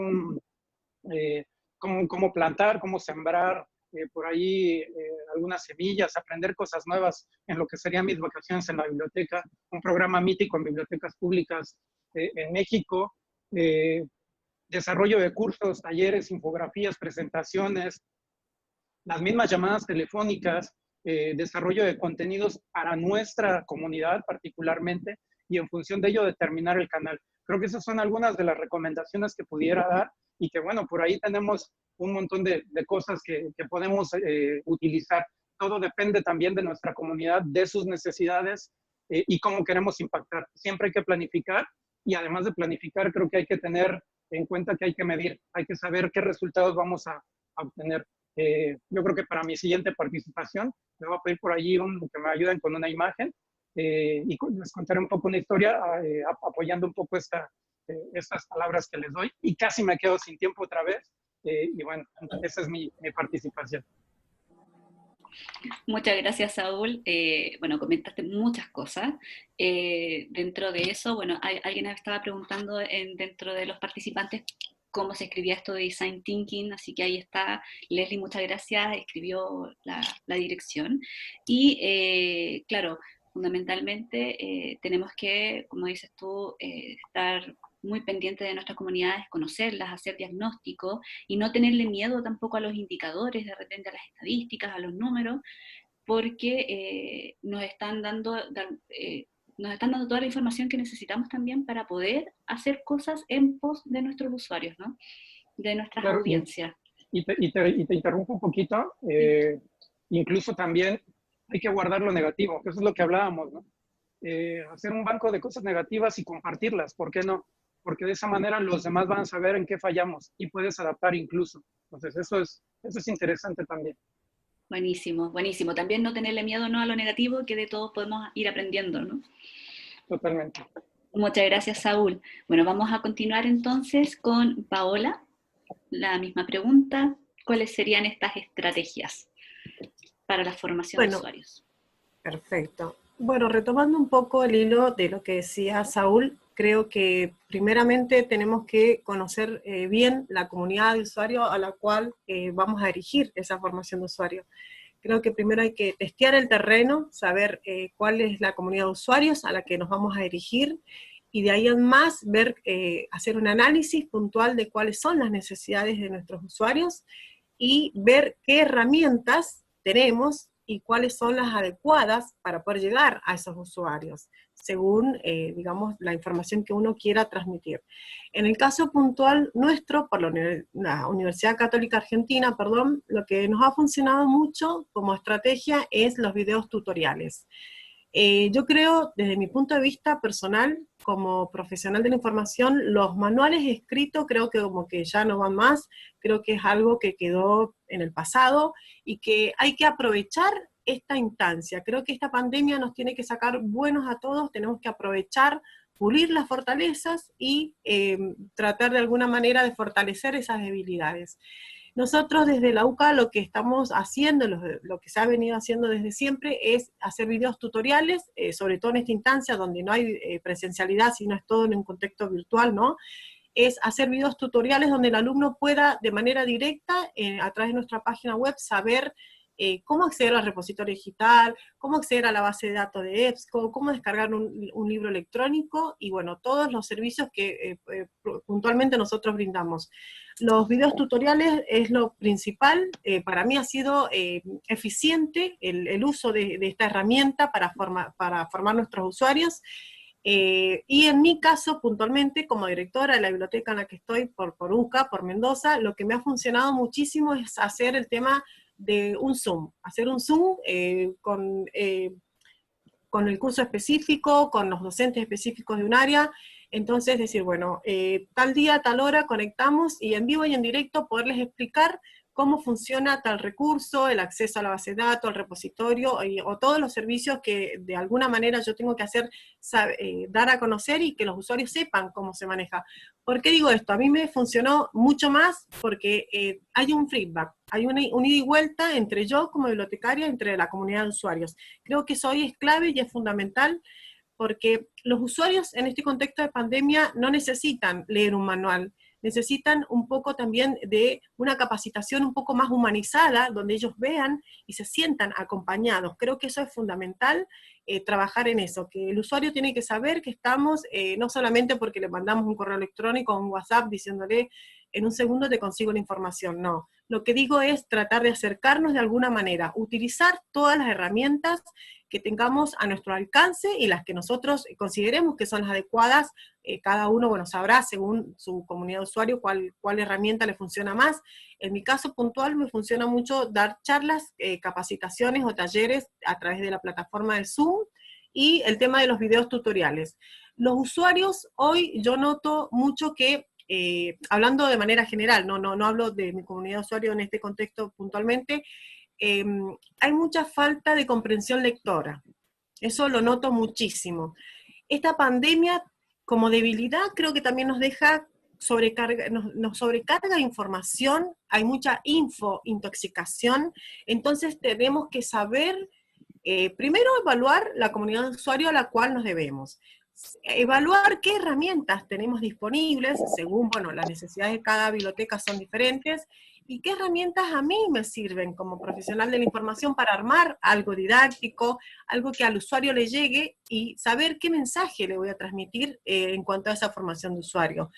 cómo plantar, cómo sembrar por ahí algunas semillas, aprender cosas nuevas en lo que serían mis vacaciones en la biblioteca, un programa mítico en bibliotecas públicas en México, desarrollo de cursos, talleres, infografías, presentaciones, las mismas llamadas telefónicas, desarrollo de contenidos para nuestra comunidad particularmente, y en función de ello determinar el canal. Creo que esas son algunas de las recomendaciones que pudiera dar, y que bueno, por ahí tenemos un montón de cosas que podemos utilizar. Todo depende también de nuestra comunidad, de sus necesidades y cómo queremos impactar. Siempre hay que planificar, y además de planificar, creo que hay que tener en cuenta que hay que medir, hay que saber qué resultados vamos a obtener. Yo creo que para mi siguiente participación me voy a pedir por allí que me ayuden con una imagen y les contaré un poco una historia apoyando un poco estas palabras que les doy, y casi me quedo sin tiempo otra vez, y bueno, esa es mi participación. Muchas gracias, Saúl. Bueno, comentaste muchas cosas. Dentro de eso, bueno, alguien estaba preguntando dentro de los participantes cómo se escribía esto de Design Thinking, así que ahí está. Leslie, muchas gracias, escribió la dirección. Y claro, fundamentalmente tenemos que, como dices tú, estar muy pendientes de nuestras comunidades, conocerlas, hacer diagnósticos y no tenerle miedo tampoco a los indicadores, de repente a las estadísticas, a los números, porque nos están dando toda la información que necesitamos también para poder hacer cosas en pos de nuestros usuarios, ¿no? De nuestras audiencias. Y te interrumpo un poquito, incluso también hay que guardar lo negativo, que eso es lo que hablábamos, ¿no? Hacer un banco de cosas negativas y compartirlas, ¿por qué no? Porque de esa manera los demás van a saber en qué fallamos y puedes adaptar incluso. Entonces eso es interesante también. Buenísimo, buenísimo. También no tenerle miedo, ¿no?, a lo negativo, que de todo podemos ir aprendiendo, ¿no? Totalmente. Muchas gracias, Saúl. Bueno, vamos a continuar entonces con Paola. La misma pregunta. ¿Cuáles serían estas estrategias para la formación de usuarios? Perfecto. Bueno, retomando un poco el hilo de lo que decía Saúl, creo que primeramente tenemos que conocer bien la comunidad de usuarios a la cual vamos a dirigir esa formación de usuarios. Creo que primero hay que testear el terreno, saber cuál es la comunidad de usuarios a la que nos vamos a dirigir, y de ahí en más ver, hacer un análisis puntual de cuáles son las necesidades de nuestros usuarios, y ver qué herramientas tenemos y cuáles son las adecuadas para poder llegar a esos usuarios, según, digamos, la información que uno quiera transmitir. En el caso puntual nuestro, por la Universidad Católica Argentina, lo que nos ha funcionado mucho como estrategia es los videos tutoriales. Yo creo, desde mi punto de vista personal, como profesional de la información, los manuales escritos creo que como que ya no van más, creo que es algo que quedó en el pasado y que hay que aprovechar esta instancia. Creo que esta pandemia nos tiene que sacar buenos a todos, tenemos que aprovechar, pulir las fortalezas y tratar de alguna manera de fortalecer esas debilidades. Nosotros desde la UCA lo que estamos haciendo, lo que se ha venido haciendo desde siempre, es hacer videos tutoriales, sobre todo en esta instancia donde no hay presencialidad, sino es todo en un contexto virtual, ¿no? Es hacer videos tutoriales donde el alumno pueda de manera directa, a través de nuestra página web, saber cómo acceder al repositorio digital, cómo acceder a la base de datos de EBSCO, cómo descargar un libro electrónico, y bueno, todos los servicios que puntualmente nosotros brindamos. Los videos tutoriales es lo principal, para mí ha sido eficiente el uso de esta herramienta para formar nuestros usuarios, y en mi caso, puntualmente, como directora de la biblioteca en la que estoy, por UCA, por Mendoza, lo que me ha funcionado muchísimo es hacer el tema de un Zoom, hacer un Zoom con el curso específico, con los docentes específicos de un área. Entonces decir, bueno, tal día, tal hora conectamos, y en vivo y en directo poderles explicar cómo funciona tal recurso, el acceso a la base de datos, al repositorio, o todos los servicios que de alguna manera yo tengo que hacer, dar a conocer, y que los usuarios sepan cómo se maneja. ¿Por qué digo esto? A mí me funcionó mucho más porque hay un feedback, hay un ida y vuelta entre yo como bibliotecaria, entre la comunidad de usuarios. Creo que eso hoy es clave y es fundamental, porque los usuarios en este contexto de pandemia no necesitan leer un manual, necesitan un poco también de una capacitación un poco más humanizada, donde ellos vean y se sientan acompañados. Creo que eso es fundamental, trabajar en eso, que el usuario tiene que saber que estamos, no solamente porque le mandamos un correo electrónico o un WhatsApp diciéndole, en un segundo te consigo la información, no. Lo que digo es tratar de acercarnos de alguna manera, utilizar todas las herramientas que tengamos a nuestro alcance y las que nosotros consideremos que son las adecuadas. Cada uno, bueno, sabrá según su comunidad de usuario cuál herramienta le funciona más. En mi caso puntual me funciona mucho dar charlas, capacitaciones o talleres a través de la plataforma de Zoom, y el tema de los videos tutoriales. Los usuarios hoy yo noto mucho que, hablando de manera general, no hablo de mi comunidad de usuario en este contexto puntualmente, hay mucha falta de comprensión lectora. Eso lo noto muchísimo. Esta pandemia, como debilidad, creo que también nos deja nos sobrecarga de información, hay mucha intoxicación, entonces tenemos que saber, primero evaluar la comunidad de usuario a la cual nos debemos. Evaluar qué herramientas tenemos disponibles, según, bueno, las necesidades de cada biblioteca son diferentes, y qué herramientas a mí me sirven como profesional de la información para armar algo didáctico, algo que al usuario le llegue, y saber qué mensaje le voy a transmitir en cuanto a esa formación de usuario.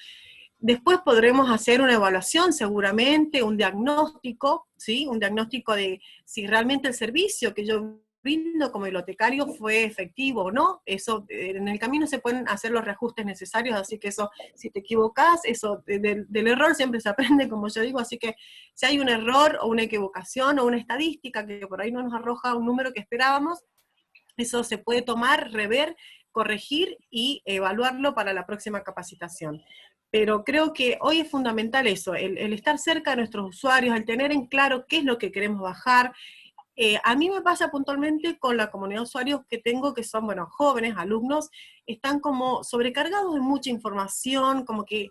Después podremos hacer una evaluación seguramente, un diagnóstico, ¿sí? Un diagnóstico de si realmente el servicio que yo brindo como bibliotecario fue efectivo o no. Eso, en el camino se pueden hacer los reajustes necesarios, así que eso, si te equivocás, eso, del error siempre se aprende, como yo digo, así que si hay un error o una equivocación o una estadística que por ahí no nos arroja un número que esperábamos, eso se puede tomar, rever, corregir y evaluarlo para la próxima capacitación. Pero creo que hoy es fundamental eso, el estar cerca de nuestros usuarios, el tener en claro qué es lo que queremos bajar. A mí me pasa puntualmente con la comunidad de usuarios que tengo, que son, bueno, jóvenes, alumnos, están como sobrecargados de mucha información, como que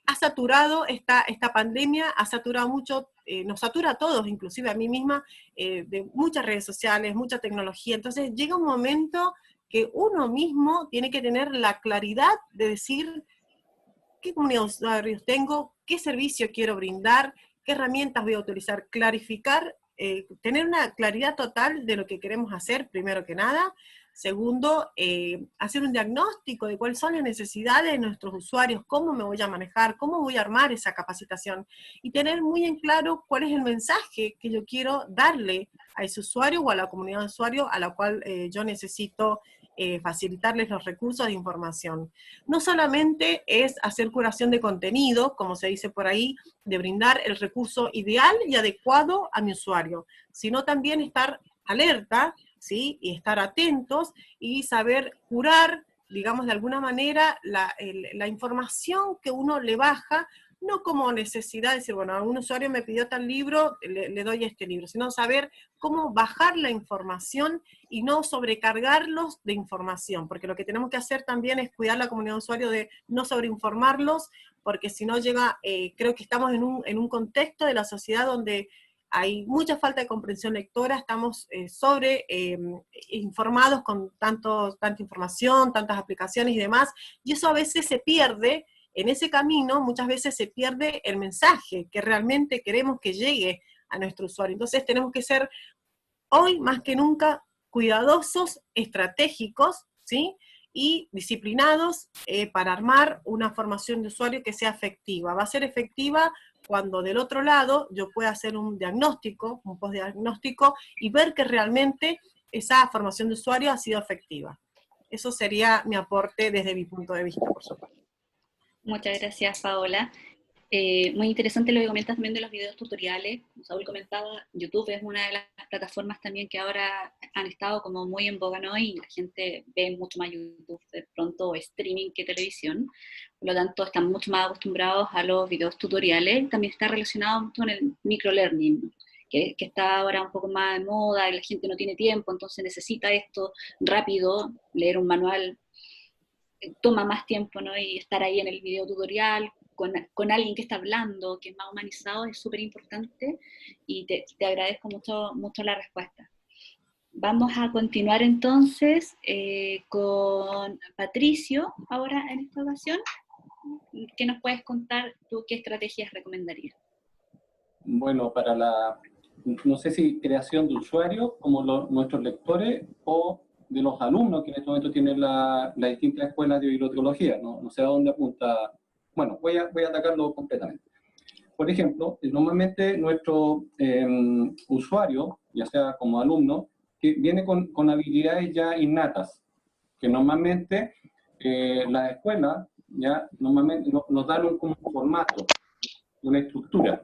ha saturado esta pandemia, ha saturado mucho, nos satura a todos, inclusive a mí misma, de muchas redes sociales, mucha tecnología. Entonces llega un momento que uno mismo tiene que tener la claridad de decir qué comunidad de usuarios tengo, qué servicio quiero brindar, qué herramientas voy a utilizar, clarificar, tener una claridad total de lo que queremos hacer, primero que nada. Segundo, hacer un diagnóstico de cuáles son las necesidades de nuestros usuarios, cómo me voy a manejar, cómo voy a armar esa capacitación, y tener muy en claro cuál es el mensaje que yo quiero darle a ese usuario o a la comunidad de usuario a la cual yo necesito facilitarles los recursos de información. No solamente es hacer curación de contenido, como se dice por ahí, de brindar el recurso ideal y adecuado a mi usuario, sino también estar alerta ¿sí? Y estar atentos y saber curar, digamos, de alguna manera, la información que uno le baja, no como necesidad de decir, bueno, algún usuario me pidió tal libro, le doy este libro, sino saber cómo bajar la información y no sobrecargarlos de información, porque lo que tenemos que hacer también es cuidar la comunidad de usuarios de no sobreinformarlos, porque si no llega, creo que estamos en un contexto de la sociedad donde hay mucha falta de comprensión lectora, estamos informados con tanta información, tantas aplicaciones y demás, y eso a veces se pierde. En ese camino muchas veces se pierde el mensaje que realmente queremos que llegue a nuestro usuario. Entonces tenemos que ser hoy más que nunca cuidadosos, estratégicos, ¿sí? Y disciplinados para armar una formación de usuario que sea efectiva. Va a ser efectiva cuando del otro lado yo pueda hacer un diagnóstico, un postdiagnóstico, y ver que realmente esa formación de usuario ha sido efectiva. Eso sería mi aporte desde mi punto de vista, por supuesto. Muchas gracias, Paola. Muy interesante lo que comentas también de los videos tutoriales. Como Saúl comentaba, YouTube es una de las plataformas también que ahora han estado como muy en boga, ¿no? Y la gente ve mucho más YouTube de pronto, o streaming, que televisión. Por lo tanto, están mucho más acostumbrados a los videos tutoriales. También está relacionado mucho con el microlearning, ¿no? que está ahora un poco más de moda y la gente no tiene tiempo, entonces necesita esto rápido, leer un manual toma más tiempo, ¿no? Y estar ahí en el video tutorial con alguien que está hablando, que es más humanizado, es súper importante, y te agradezco mucho la respuesta. Vamos a continuar entonces con Patricio, ahora en esta ocasión. ¿Qué nos puedes contar tú? ¿Qué estrategias recomendarías? Bueno, para la, no sé si creación de usuarios, como nuestros lectores, o de los alumnos que en este momento tienen las distintas escuelas de bibliotecología, no sé a dónde apunta. Bueno, voy a atacarlo completamente. Por ejemplo, normalmente nuestro usuario, ya sea como alumno, que viene con habilidades ya innatas, que normalmente las escuelas ya normalmente nos dan como un formato, una estructura,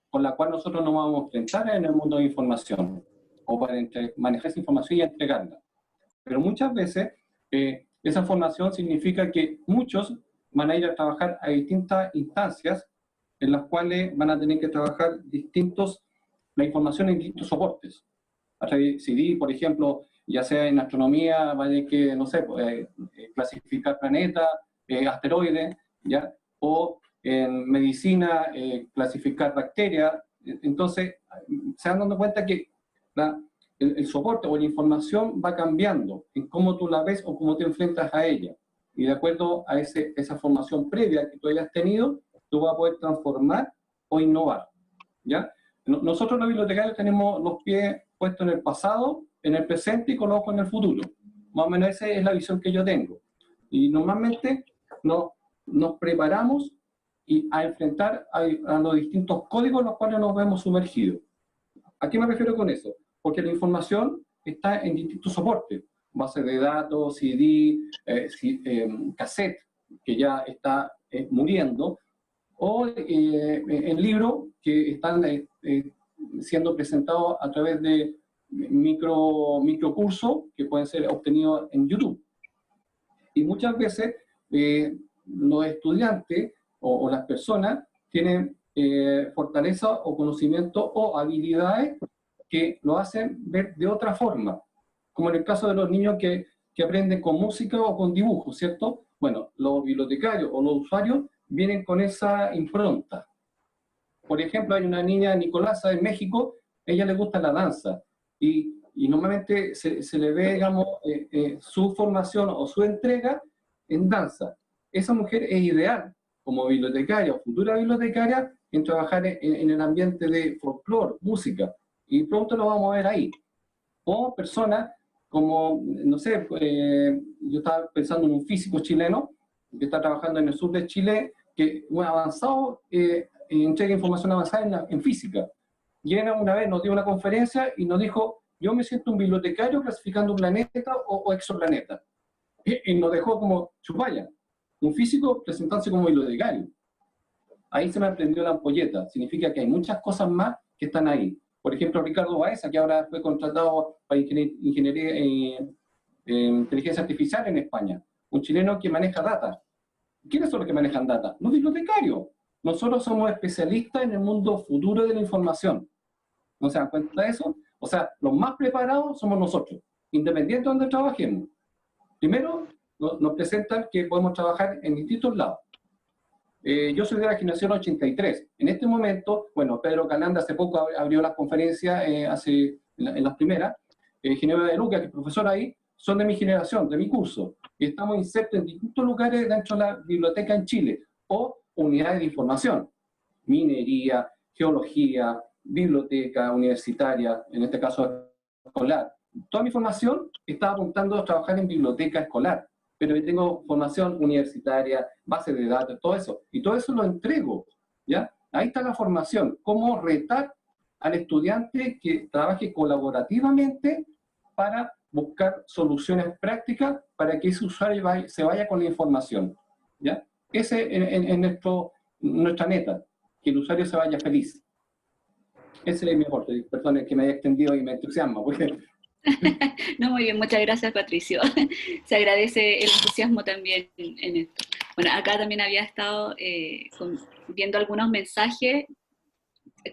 con la cual nosotros nos vamos a enfrentar en el mundo de información, o para manejar esa información y entregarla. Pero muchas veces esa formación significa que muchos van a ir a trabajar a distintas instancias en las cuales van a tener que trabajar la información en distintos soportes. A través de CD, por ejemplo, ya sea en astronomía, va a tener que, no sé, clasificar planetas, asteroides, ¿ya? O en medicina, clasificar bacterias. Entonces, se van dando cuenta que el soporte o la información va cambiando en cómo tú la ves o cómo te enfrentas a ella. Y de acuerdo a esa formación previa que tú hayas tenido, tú vas a poder transformar o innovar, ¿ya? Nosotros los bibliotecarios tenemos los pies puestos en el pasado, en el presente y con los ojos en el futuro. Más o menos esa es la visión que yo tengo. Y normalmente nos preparamos a enfrentar a los distintos códigos en los cuales nos vemos sumergidos. ¿A qué me refiero con eso? Porque la información está en distintos soportes, bases de datos, CD, cassette, que ya está muriendo, o en libros que están siendo presentados a través de microcursos que pueden ser obtenidos en YouTube. Y muchas veces los estudiantes o las personas tienen fortaleza o conocimiento o habilidades que lo hacen ver de otra forma, como en el caso de los niños que aprenden con música o con dibujo, ¿cierto? Bueno, los bibliotecarios o los usuarios vienen con esa impronta. Por ejemplo, hay una niña, Nicolasa, en México, a ella le gusta la danza, y normalmente se le ve, digamos, su formación o su entrega en danza. Esa mujer es ideal como bibliotecaria o futura bibliotecaria en trabajar en el ambiente de folclore, música, y pronto lo vamos a ver ahí. O personas como, no sé, yo estaba pensando en un físico chileno que está trabajando en el sur de Chile, que un avanzado entrega información avanzada en física. Y él una vez nos dio una conferencia y nos dijo, yo me siento un bibliotecario clasificando planeta o exoplaneta. Y nos dejó como chupalla. Un físico presentándose como bibliotecario. Ahí se me prendió la ampolleta. Significa que hay muchas cosas más que están ahí. Por ejemplo, Ricardo Baeza, que ahora fue contratado para ingeniería inteligencia artificial en España, un chileno que maneja data. ¿Quiénes son los que manejan data? Los bibliotecarios. Nosotros somos especialistas en el mundo futuro de la información. ¿No se dan cuenta de eso? O sea, los más preparados somos nosotros, independiente de donde trabajemos. Primero, nos presentan que podemos trabajar en distintos lados. Yo soy de la generación 83. En este momento, bueno, Pedro Calanda hace poco abrió las conferencias, en las primeras. Ginebra de Luca, que es profesor ahí, son de mi generación, de mi curso. Y estamos insertos en distintos lugares dentro de la biblioteca en Chile, o unidades de información. Minería, geología, biblioteca universitaria, en este caso escolar. Toda mi formación está apuntando a trabajar en biblioteca escolar, pero yo tengo formación universitaria, base de datos, todo eso. Y todo eso lo entrego, ¿ya? Ahí está la formación, cómo retar al estudiante que trabaje colaborativamente para buscar soluciones prácticas para que ese usuario se vaya con la información, ¿ya? Ese es nuestra meta, que el usuario se vaya feliz. Ese es mi aporte. Perdón, que me haya extendido y me entusiasma. Porque... No, muy bien, muchas gracias, Patricio. Se agradece el entusiasmo también en esto. Bueno, acá también había estado viendo algunos mensajes,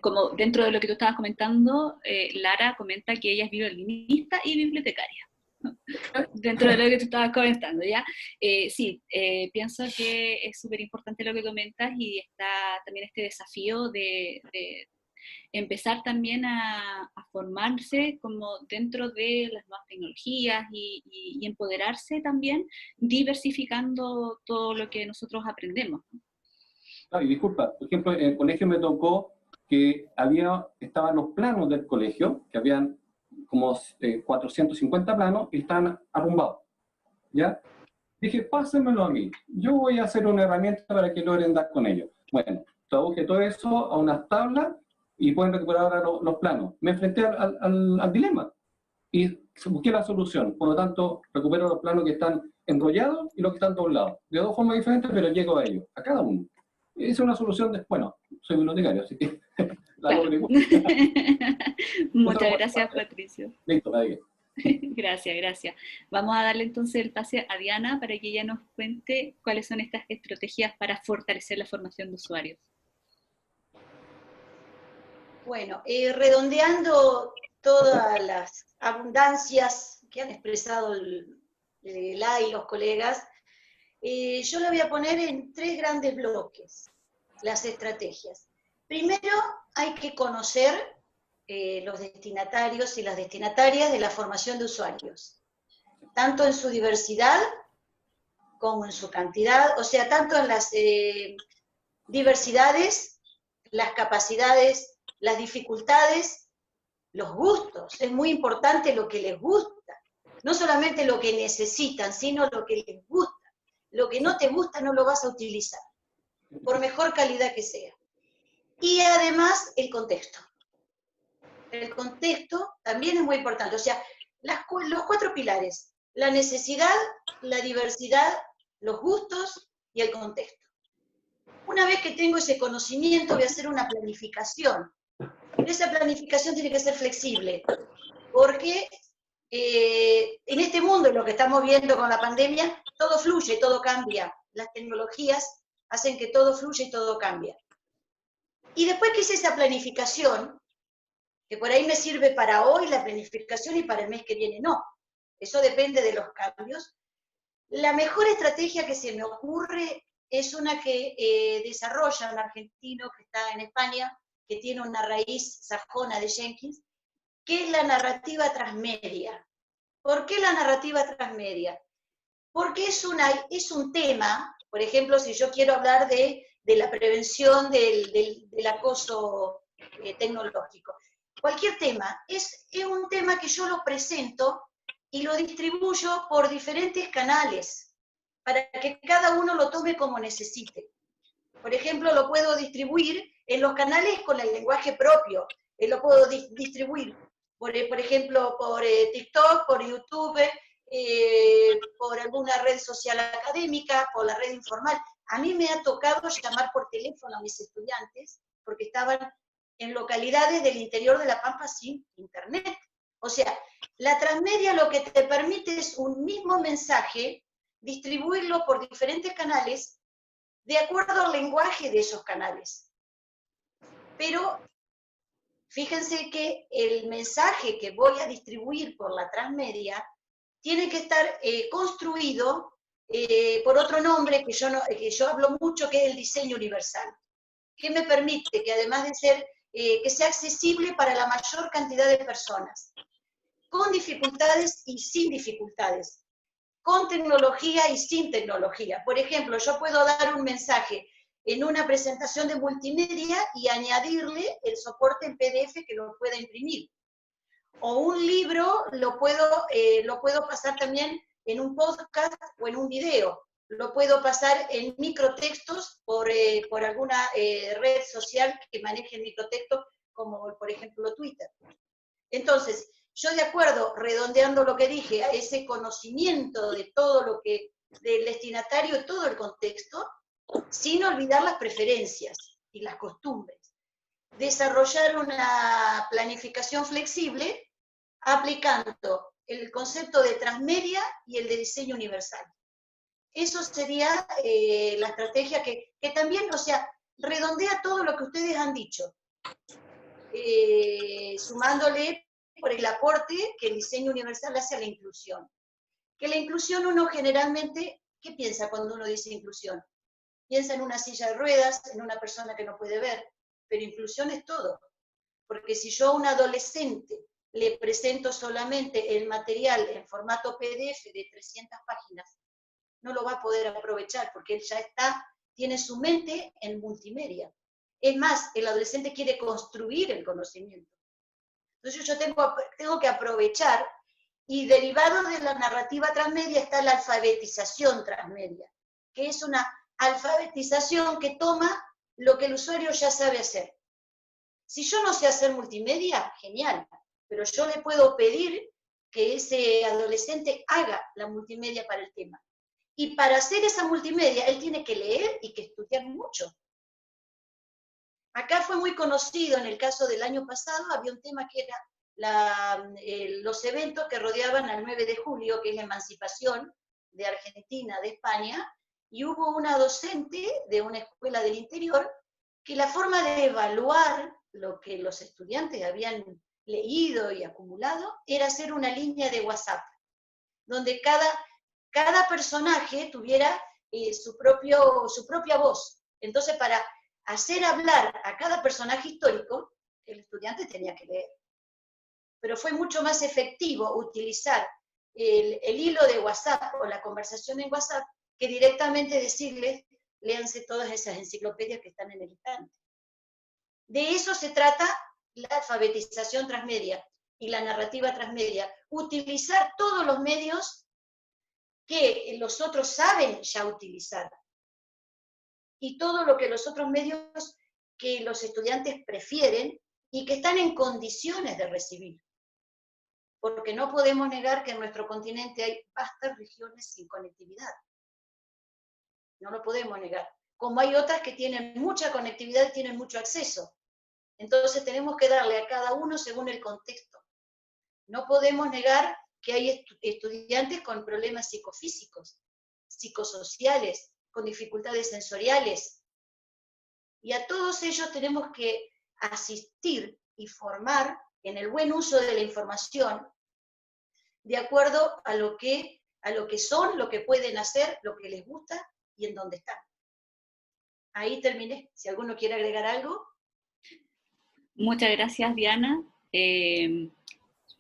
como dentro de lo que tú estabas comentando, Lara comenta que ella es violinista y bibliotecaria. Dentro de lo que tú estabas comentando, ¿ya? Sí, pienso que es súper importante lo que comentas y está también este desafío de empezar también a formarse como dentro de las nuevas tecnologías y empoderarse también, diversificando todo lo que nosotros aprendemos. Y disculpa, por ejemplo, en el colegio me tocó que estaban los planos del colegio, que habían como 450 planos y estaban arrumbados, ¿ya? Dije, pásenmelo a mí, yo voy a hacer una herramienta para que logren dar con ellos. Bueno, traduje todo eso a unas tablas y pueden recuperar ahora los planos. Me enfrenté al dilema y busqué la solución. Por lo tanto, recupero los planos que están enrollados y los que están doblados. De dos formas diferentes, pero llego a ellos, a cada uno. Es una solución de... Bueno, soy bibliotecario, así que... Claro. Muchas gracias, Patricio. Listo, nadie. Gracias, gracias. Vamos a darle entonces el pase a Diana para que ella nos cuente cuáles son estas estrategias para fortalecer la formación de usuarios. Bueno, redondeando todas las abundancias que han expresado la y los colegas, yo la voy a poner en 3 grandes bloques, las estrategias. Primero, hay que conocer los destinatarios y las destinatarias de la formación de usuarios, tanto en su diversidad como en su cantidad, o sea, tanto en las diversidades, las capacidades, las dificultades, los gustos. Es muy importante lo que les gusta, no solamente lo que necesitan, sino lo que les gusta. Lo que no te gusta no lo vas a utilizar, por mejor calidad que sea. Y además, el contexto. El contexto también es muy importante. O sea, los 4 pilares: la necesidad, la diversidad, los gustos y el contexto. Una vez que tengo ese conocimiento, voy a hacer una planificación. Esa planificación tiene que ser flexible, porque en este mundo, lo que estamos viendo con la pandemia, todo fluye, todo cambia. Las tecnologías hacen que todo fluya y todo cambia. Y después que hice esa planificación, que por ahí me sirve para hoy la planificación y para el mes que viene no, eso depende de los cambios, la mejor estrategia que se me ocurre es una que desarrolla un argentino que está en España, que tiene una raíz sajona de Jenkins, que es la narrativa transmedia. ¿Por qué la narrativa transmedia? Porque es un tema, por ejemplo, si yo quiero hablar de la prevención del acoso tecnológico. Cualquier tema, es un tema que yo lo presento y lo distribuyo por diferentes canales, para que cada uno lo tome como necesite. Por ejemplo, lo puedo distribuir en los canales con el lenguaje propio, lo puedo distribuir, por ejemplo, por TikTok, por YouTube, por alguna red social académica, por la red informal. A mí me ha tocado llamar por teléfono a mis estudiantes, porque estaban en localidades del interior de La Pampa sin internet. O sea, la transmedia lo que te permite es un mismo mensaje, distribuirlo por diferentes canales de acuerdo al lenguaje de esos canales. Pero fíjense que el mensaje que voy a distribuir por la transmedia tiene que estar construido por otro nombre que yo hablo mucho, que es el diseño universal, que me permite que además de ser, que sea accesible para la mayor cantidad de personas, con dificultades y sin dificultades, con tecnología y sin tecnología. Por ejemplo, yo puedo dar un mensaje en una presentación de multimedia y añadirle el soporte en PDF que lo pueda imprimir. O un libro lo puedo pasar también en un podcast o en un video. Lo puedo pasar en microtextos por alguna red social que maneje el microtexto, como por ejemplo Twitter. Entonces, yo de acuerdo, redondeando lo que dije, a ese conocimiento de todo lo que, del destinatario, todo el contexto, sin olvidar las preferencias y las costumbres. Desarrollar una planificación flexible aplicando el concepto de transmedia y el de diseño universal. Eso sería la estrategia que también, o sea, redondea todo lo que ustedes han dicho, sumándole por el aporte que el diseño universal hace a la inclusión. Que la inclusión uno generalmente, ¿qué piensa cuando uno dice inclusión? Piensa en una silla de ruedas, en una persona que no puede ver, pero inclusión es todo. Porque si yo a un adolescente le presento solamente el material en formato PDF de 300 páginas, no lo va a poder aprovechar porque él ya tiene su mente en multimedia. Es más, el adolescente quiere construir el conocimiento. Entonces yo tengo que aprovechar, y derivado de la narrativa transmedia está la alfabetización transmedia, que es una alfabetización que toma lo que el usuario ya sabe hacer. Si yo no sé hacer multimedia, genial, pero yo le puedo pedir que ese adolescente haga la multimedia para el tema. Y para hacer esa multimedia, él tiene que leer y que estudiar mucho. Acá fue muy conocido, en el caso del año pasado, había un tema que era los eventos que rodeaban al 9 de julio, que es la emancipación de Argentina, de España, y hubo una docente de una escuela del interior que la forma de evaluar lo que los estudiantes habían leído y acumulado era hacer una línea de WhatsApp, donde cada personaje tuviera su propia voz. Entonces, para hacer hablar a cada personaje histórico, el estudiante tenía que leer. Pero fue mucho más efectivo utilizar el hilo de WhatsApp o la conversación en WhatsApp que directamente decirles, léanse todas esas enciclopedias que están en el instante. De eso se trata la alfabetización transmedia y la narrativa transmedia. Utilizar todos los medios que los otros saben ya utilizar. Y todo lo que los otros medios que los estudiantes prefieren y que están en condiciones de recibir. Porque no podemos negar que en nuestro continente hay vastas regiones sin conectividad. No lo podemos negar. Como hay otras que tienen mucha conectividad y tienen mucho acceso. Entonces tenemos que darle a cada uno según el contexto. No podemos negar que hay estudiantes con problemas psicofísicos, psicosociales, con dificultades sensoriales. Y a todos ellos tenemos que asistir y formar en el buen uso de la información, de acuerdo a lo que son, lo que pueden hacer, lo que les gusta y en dónde están. Ahí terminé. Si alguno quiere agregar algo. Muchas gracias, Diana.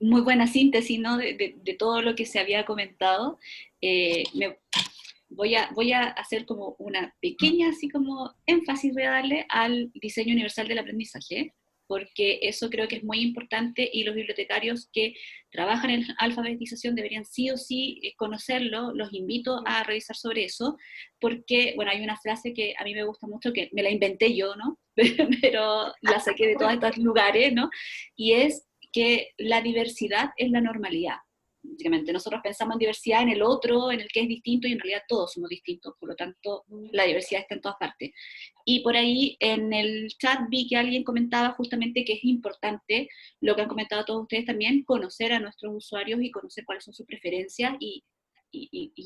Muy buena síntesis, ¿no? de todo lo que se había comentado. Voy a hacer como una pequeña, así como énfasis voy a darle al diseño universal del aprendizaje, porque eso creo que es muy importante y los bibliotecarios que trabajan en alfabetización deberían sí o sí conocerlo. Los invito a revisar sobre eso, porque, bueno, hay una frase que a mí me gusta mucho, que me la inventé yo, ¿no? Pero la saqué de todos estos lugares, ¿no? Y es que la diversidad es la normalidad. básicamente. Nosotros pensamos en diversidad en el otro, en el que es distinto, y en realidad todos somos distintos, por lo tanto la diversidad está en todas partes. Y por ahí en el chat vi que alguien comentaba justamente que es importante, lo que han comentado todos ustedes también, conocer a nuestros usuarios y conocer cuáles son sus preferencias y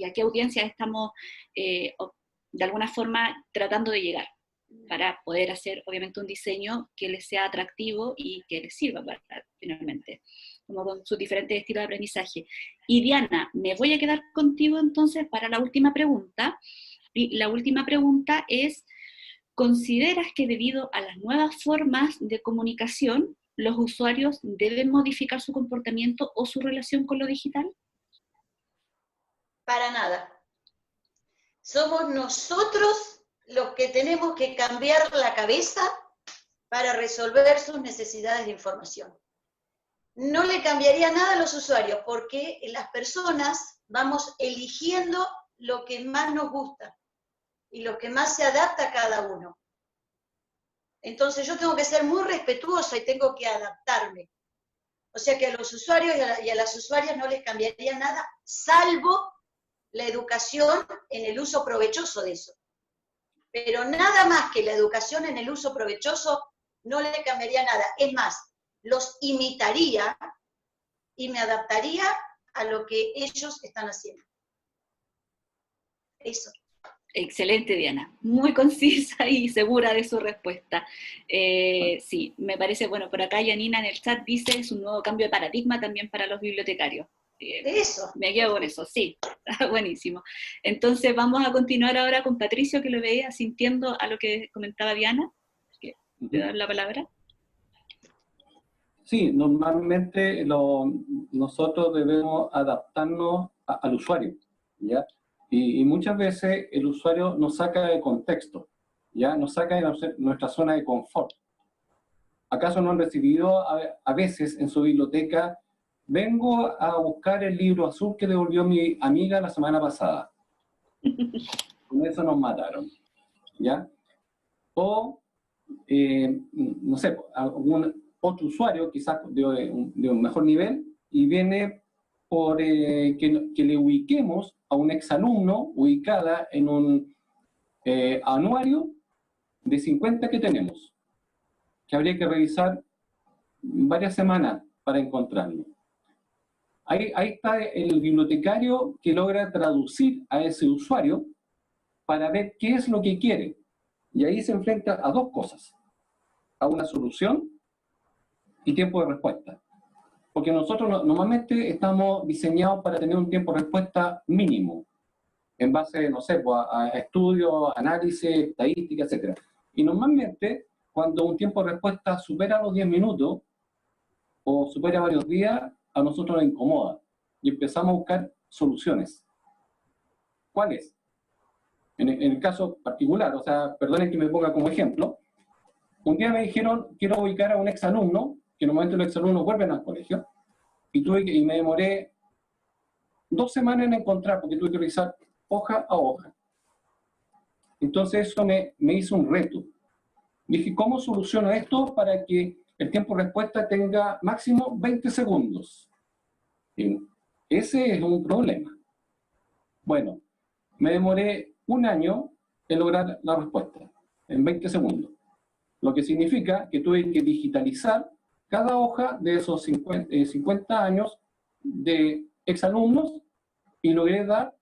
a qué audiencia estamos de alguna forma tratando de llegar, para poder hacer obviamente un diseño que les sea atractivo y que les sirva finalmente, como con sus diferentes estilos de aprendizaje. Y Diana, me voy a quedar contigo entonces para la última pregunta, y la última pregunta es, ¿consideras que debido a las nuevas formas de comunicación, los usuarios deben modificar su comportamiento o su relación con lo digital? Para nada. Somos nosotros los que tenemos que cambiar la cabeza para resolver sus necesidades de información. No le cambiaría nada a los usuarios, porque las personas vamos eligiendo lo que más nos gusta y lo que más se adapta a cada uno. Entonces yo tengo que ser muy respetuosa y tengo que adaptarme. O sea que a los usuarios y a las usuarias no les cambiaría nada, salvo la educación en el uso provechoso de eso. Pero nada más que la educación en el uso provechoso no le cambiaría nada. Es más, los imitaría y me adaptaría a lo que ellos están haciendo. Eso. Excelente, Diana. Muy concisa y segura de su respuesta. Sí, me parece, bueno, por acá Yanina en el chat dice, es un nuevo cambio de paradigma también para los bibliotecarios. Eso. Me quedo con eso, sí. Buenísimo. Entonces vamos a continuar ahora con Patricio, que lo veía sintiendo a lo que comentaba Diana. ¿Te dan la palabra? Sí, normalmente nosotros debemos adaptarnos al usuario, ¿ya? Y muchas veces el usuario nos saca de contexto, ¿ya? Nos saca de nuestra zona de confort. ¿Acaso no han recibido a veces en su biblioteca, vengo a buscar el libro azul que devolvió mi amiga la semana pasada? Con eso nos mataron, ¿ya? O, no sé, algún otro usuario, quizás de un mejor nivel, y viene por que le ubiquemos a un exalumno ubicada en un anuario de 50 que tenemos, que habría que revisar varias semanas para encontrarlo. Ahí está el bibliotecario que logra traducir a ese usuario para ver qué es lo que quiere. Y ahí se enfrenta a dos cosas: a una solución y tiempo de respuesta. Porque nosotros normalmente estamos diseñados para tener un tiempo de respuesta mínimo, en base, no sé, a estudios, análisis, estadística, etc. Y normalmente, cuando un tiempo de respuesta supera los 10 minutos, o supera varios días, a nosotros nos incomoda. Y empezamos a buscar soluciones. ¿Cuáles? En el caso particular, o sea, perdonen que me ponga como ejemplo, un día me dijeron, quiero ubicar a un exalumno, que normalmente los exalumnos vuelven al colegio, y me demoré 2 semanas en encontrar, porque tuve que revisar hoja a hoja. Entonces eso me hizo un reto. Dije, ¿cómo soluciono esto para que el tiempo de respuesta tenga máximo 20 segundos? Y ese es un problema. Bueno, me demoré 1 año en lograr la respuesta, en 20 segundos. Lo que significa que tuve que digitalizar cada hoja de esos 50 años de exalumnos y logré dar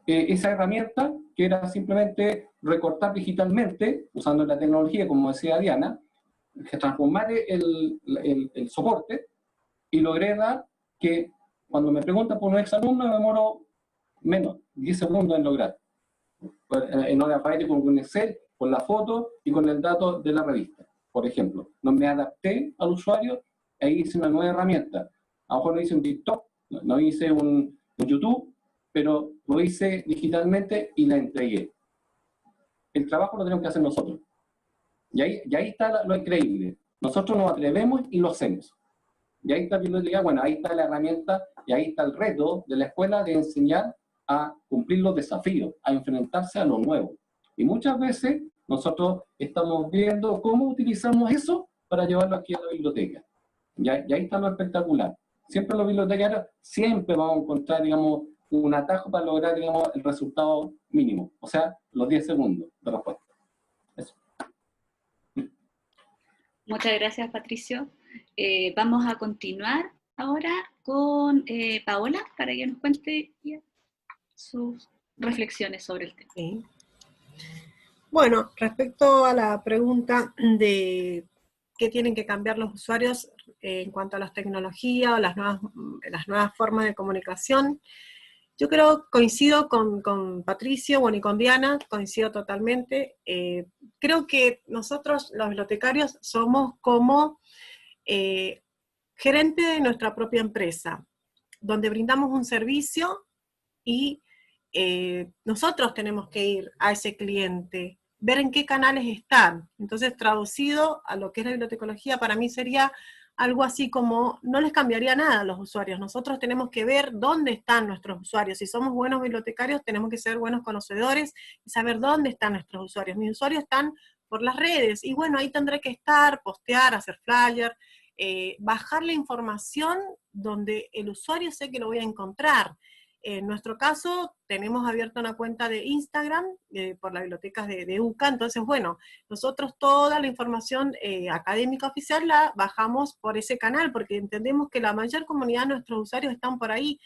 esa herramienta que era simplemente recortar digitalmente, usando la tecnología, como decía Diana, transformar el soporte, y logré dar que cuando me preguntan por un exalumno me demoro menos, 10 segundos en lograr. En hora de con un Excel, con la foto y con el dato de la revista, por ejemplo. No me adapté al usuario, ahí hice una nueva herramienta. A lo mejor no hice un TikTok, no hice un YouTube, pero lo hice digitalmente y la entregué. El trabajo lo tenemos que hacer nosotros. Y ahí está lo increíble. Nosotros nos atrevemos y lo hacemos. Y ahí está bueno, ahí está la herramienta y ahí está el reto de la escuela de enseñar a cumplir los desafíos, a enfrentarse a lo nuevo. Y muchas veces nosotros estamos viendo cómo utilizamos eso para llevarlo aquí a la biblioteca. Y ahí está lo espectacular. Siempre los bibliotecarios siempre vamos a encontrar, digamos, un atajo para lograr, digamos, el resultado mínimo, o sea, los 10 segundos de respuesta. Eso. Muchas gracias, Patricio. Vamos a continuar ahora con Paola para que nos cuente sus reflexiones sobre el tema. Sí. Bueno, respecto a la pregunta de qué tienen que cambiar los usuarios en cuanto a las tecnologías o las nuevas formas de comunicación, yo creo, coincido con Patricio, bueno, y con Diana, coincido totalmente. Creo que nosotros, los bibliotecarios, somos como gerente de nuestra propia empresa, donde brindamos un servicio y nosotros tenemos que ir a ese cliente, ver en qué canales están. Entonces, traducido a lo que es la bibliotecología, para mí sería algo así como, no les cambiaría nada a los usuarios, nosotros tenemos que ver dónde están nuestros usuarios. Si somos buenos bibliotecarios, tenemos que ser buenos conocedores y saber dónde están nuestros usuarios. Mis usuarios están por las redes, y bueno, ahí tendré que estar, postear, hacer flyer, bajar la información donde el usuario sé que lo voy a encontrar. En nuestro caso, tenemos abierta una cuenta de Instagram por las bibliotecas de UCA, entonces, bueno, nosotros toda la información académica oficial la bajamos por ese canal, porque entendemos que la mayor comunidad de nuestros usuarios están por ahí.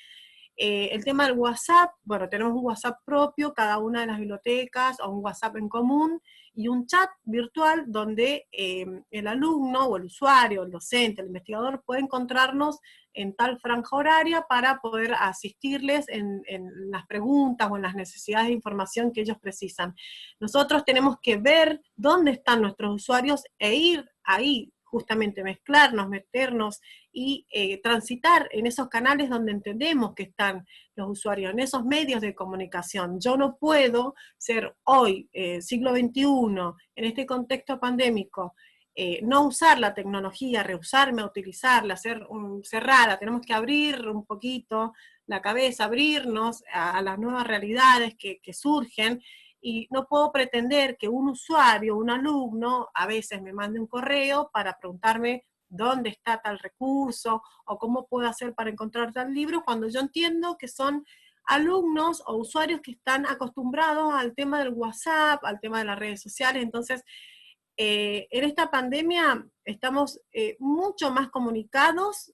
El tema del WhatsApp, bueno, tenemos un WhatsApp propio, cada una de las bibliotecas, o un WhatsApp en común, y un chat virtual donde el alumno, o el usuario, el docente, el investigador, puede encontrarnos en tal franja horaria para poder asistirles en las preguntas o en las necesidades de información que ellos precisan. Nosotros tenemos que ver dónde están nuestros usuarios e ir ahí, justamente mezclarnos, meternos y transitar en esos canales donde entendemos que están los usuarios, en esos medios de comunicación. Yo no puedo ser hoy, siglo XXI, en este contexto pandémico, no usar la tecnología, rehusarme a utilizarla, ser cerrada. Tenemos que abrir un poquito la cabeza, abrirnos a las nuevas realidades que surgen, y no puedo pretender que un usuario, un alumno, a veces me mande un correo para preguntarme dónde está tal recurso, o cómo puedo hacer para encontrar tal libro, cuando yo entiendo que son alumnos o usuarios que están acostumbrados al tema del WhatsApp, al tema de las redes sociales. Entonces, en esta pandemia estamos mucho más comunicados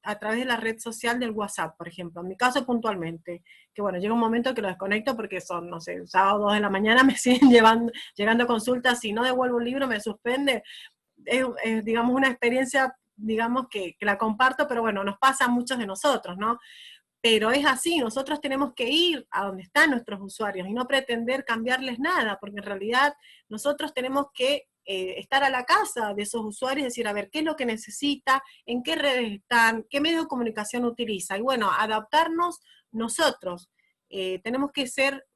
a través de la red social del WhatsApp, por ejemplo. En mi caso puntualmente, que bueno, llega un momento que lo desconecto porque son, no sé, sábado 2 de la mañana me siguen llegando consultas, si no devuelvo un libro me suspende. Es, digamos, una experiencia, digamos, que la comparto, pero bueno, nos pasa a muchos de nosotros, ¿no? Pero es así, nosotros tenemos que ir a donde están nuestros usuarios y no pretender cambiarles nada, porque en realidad nosotros tenemos que estar a la casa de esos usuarios, decir, a ver, qué es lo que necesita, en qué redes están, qué medio de comunicación utiliza, y bueno, adaptarnos nosotros. Tenemos que ser,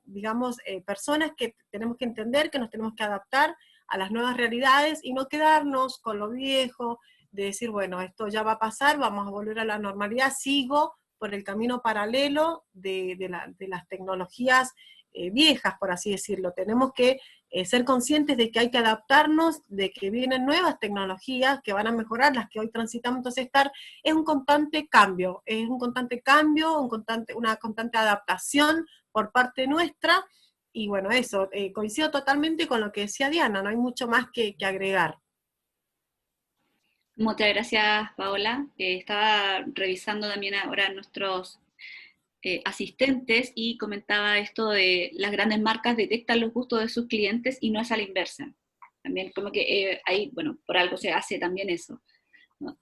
digamos, personas que tenemos que entender que nos tenemos que adaptar a las nuevas realidades y no quedarnos con lo viejo, de decir, bueno, esto ya va a pasar, vamos a volver a la normalidad, sigo por el camino paralelo de las tecnologías viejas, por así decirlo. Tenemos que ser conscientes de que hay que adaptarnos, de que vienen nuevas tecnologías que van a mejorar las que hoy transitamos. Entonces es un constante cambio, una constante adaptación por parte nuestra, y bueno, eso, coincido totalmente con lo que decía Diana, no hay mucho más que agregar. Muchas gracias, Paola. Estaba revisando también ahora nuestros asistentes y comentaba esto de las grandes marcas detectan los gustos de sus clientes y no es a la inversa. También como que ahí, bueno, por algo se hace también eso, ¿no?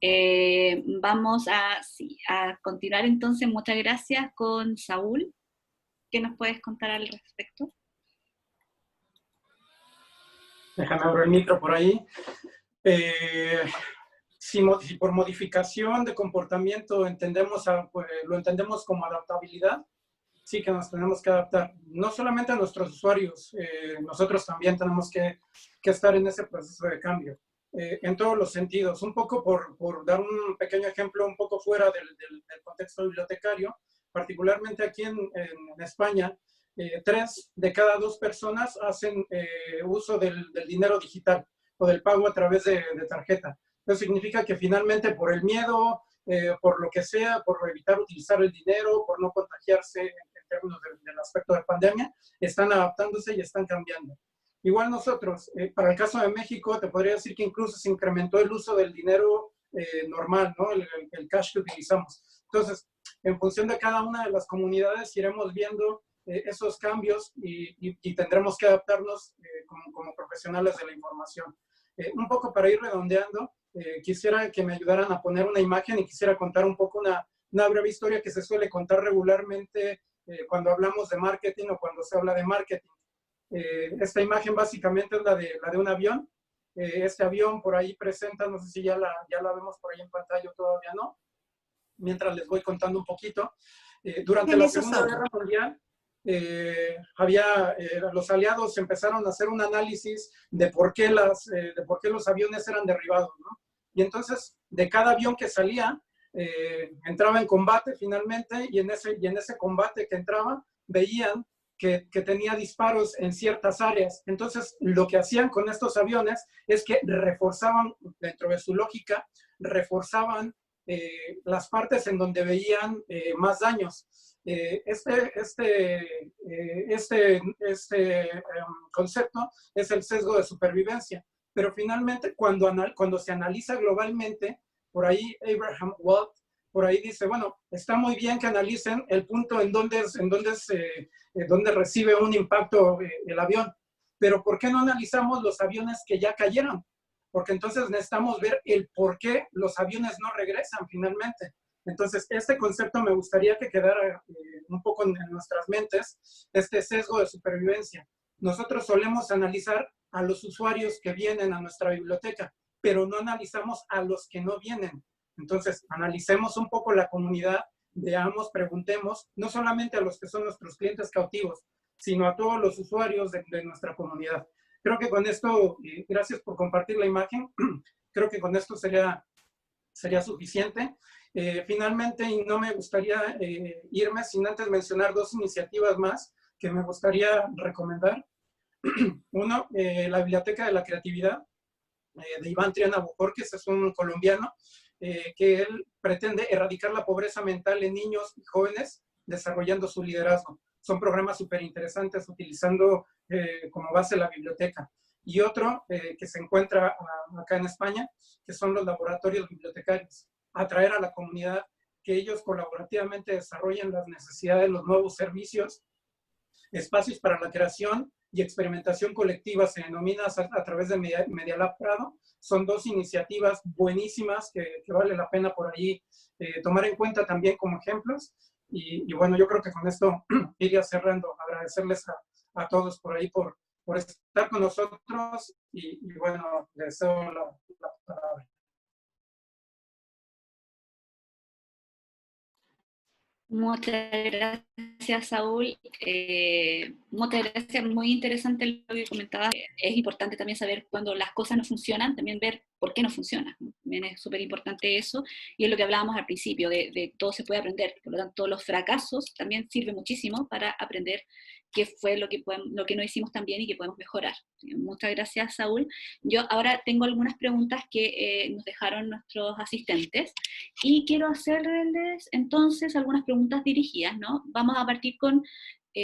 Vamos a continuar entonces. Muchas gracias con Saúl. ¿Qué nos puedes contar al respecto? Déjame abrir el micro por ahí. Si por modificación de comportamiento lo entendemos como adaptabilidad, sí que nos tenemos que adaptar, no solamente a nuestros usuarios, nosotros también tenemos que estar en ese proceso de cambio, en todos los sentidos. Un poco por dar un pequeño ejemplo, un poco fuera del contexto bibliotecario, particularmente aquí en España, 3 de cada 2 personas hacen uso del dinero digital o del pago a través de tarjeta. Eso significa que finalmente por el miedo por lo que sea, por evitar utilizar el dinero, por no contagiarse en términos del aspecto de pandemia, están adaptándose y están cambiando. Igual nosotros, para el caso de México, te podría decir que incluso se incrementó el uso del dinero normal, ¿no? El cash que utilizamos. Entonces, en función de cada una de las comunidades, iremos viendo esos cambios y tendremos que adaptarnos como profesionales de la información. Un poco para ir redondeando, quisiera que me ayudaran a poner una imagen y quisiera contar un poco una breve historia que se suele contar regularmente cuando hablamos de marketing o cuando se habla de marketing. Esta imagen básicamente es la de un avión. Este avión por ahí presenta, no sé si ya la vemos por ahí en pantalla o todavía no, mientras les voy contando un poquito. Durante la Segunda Guerra Mundial, los aliados empezaron a hacer un análisis de por qué los aviones eran derribados, ¿no? Y entonces, de cada avión que salía, entraba en combate finalmente, y en ese combate que entraba, veían que tenía disparos en ciertas áreas. Entonces, lo que hacían con estos aviones es que reforzaban, dentro de su lógica, reforzaban las partes en donde veían más daños. Este concepto es el sesgo de supervivencia, pero finalmente cuando se analiza globalmente, por ahí Abraham Wald, por ahí dice, bueno, está muy bien que analicen el punto en donde recibe un impacto el avión, pero ¿por qué no analizamos los aviones que ya cayeron? Porque entonces necesitamos ver el por qué los aviones no regresan finalmente. Entonces, este concepto me gustaría que quedara un poco en nuestras mentes, este sesgo de supervivencia. Nosotros solemos analizar a los usuarios que vienen a nuestra biblioteca, pero no analizamos a los que no vienen. Entonces, analicemos un poco la comunidad, veamos, preguntemos, no solamente a los que son nuestros clientes cautivos, sino a todos los usuarios de nuestra comunidad. Creo que con esto, gracias por compartir la imagen, creo que con esto sería suficiente. Finalmente, y no me gustaría irme sin antes mencionar dos iniciativas más que me gustaría recomendar. Uno, la Biblioteca de la Creatividad, de Iván Triana Bojorquez, es un colombiano, que él pretende erradicar la pobreza mental en niños y jóvenes desarrollando su liderazgo. Son programas súper interesantes utilizando como base la biblioteca. Y otro que se encuentra acá en España, que son los laboratorios bibliotecarios. Atraer a la comunidad que ellos colaborativamente desarrollen las necesidades de los nuevos servicios, espacios para la creación y experimentación colectiva, se denomina a través de Media Lab Prado. Son dos iniciativas buenísimas que vale la pena por ahí tomar en cuenta también como ejemplos. Y bueno, yo creo que con esto iría cerrando. Agradecerles a todos por ahí por estar con nosotros y bueno, les deseo la palabra. Muchas gracias, Saúl. Muchas gracias, muy interesante lo que comentabas. Es importante también saber cuando las cosas no funcionan, también ver por qué no funcionan. También es súper importante eso, y es lo que hablábamos al principio, de todo se puede aprender. Por lo tanto, los fracasos también sirven muchísimo para aprender qué fue lo que no hicimos tan bien y que podemos mejorar. Muchas gracias, Saúl. Yo ahora tengo algunas preguntas que nos dejaron nuestros asistentes, y quiero hacerles entonces algunas preguntas dirigidas, ¿no? Vamos a partir con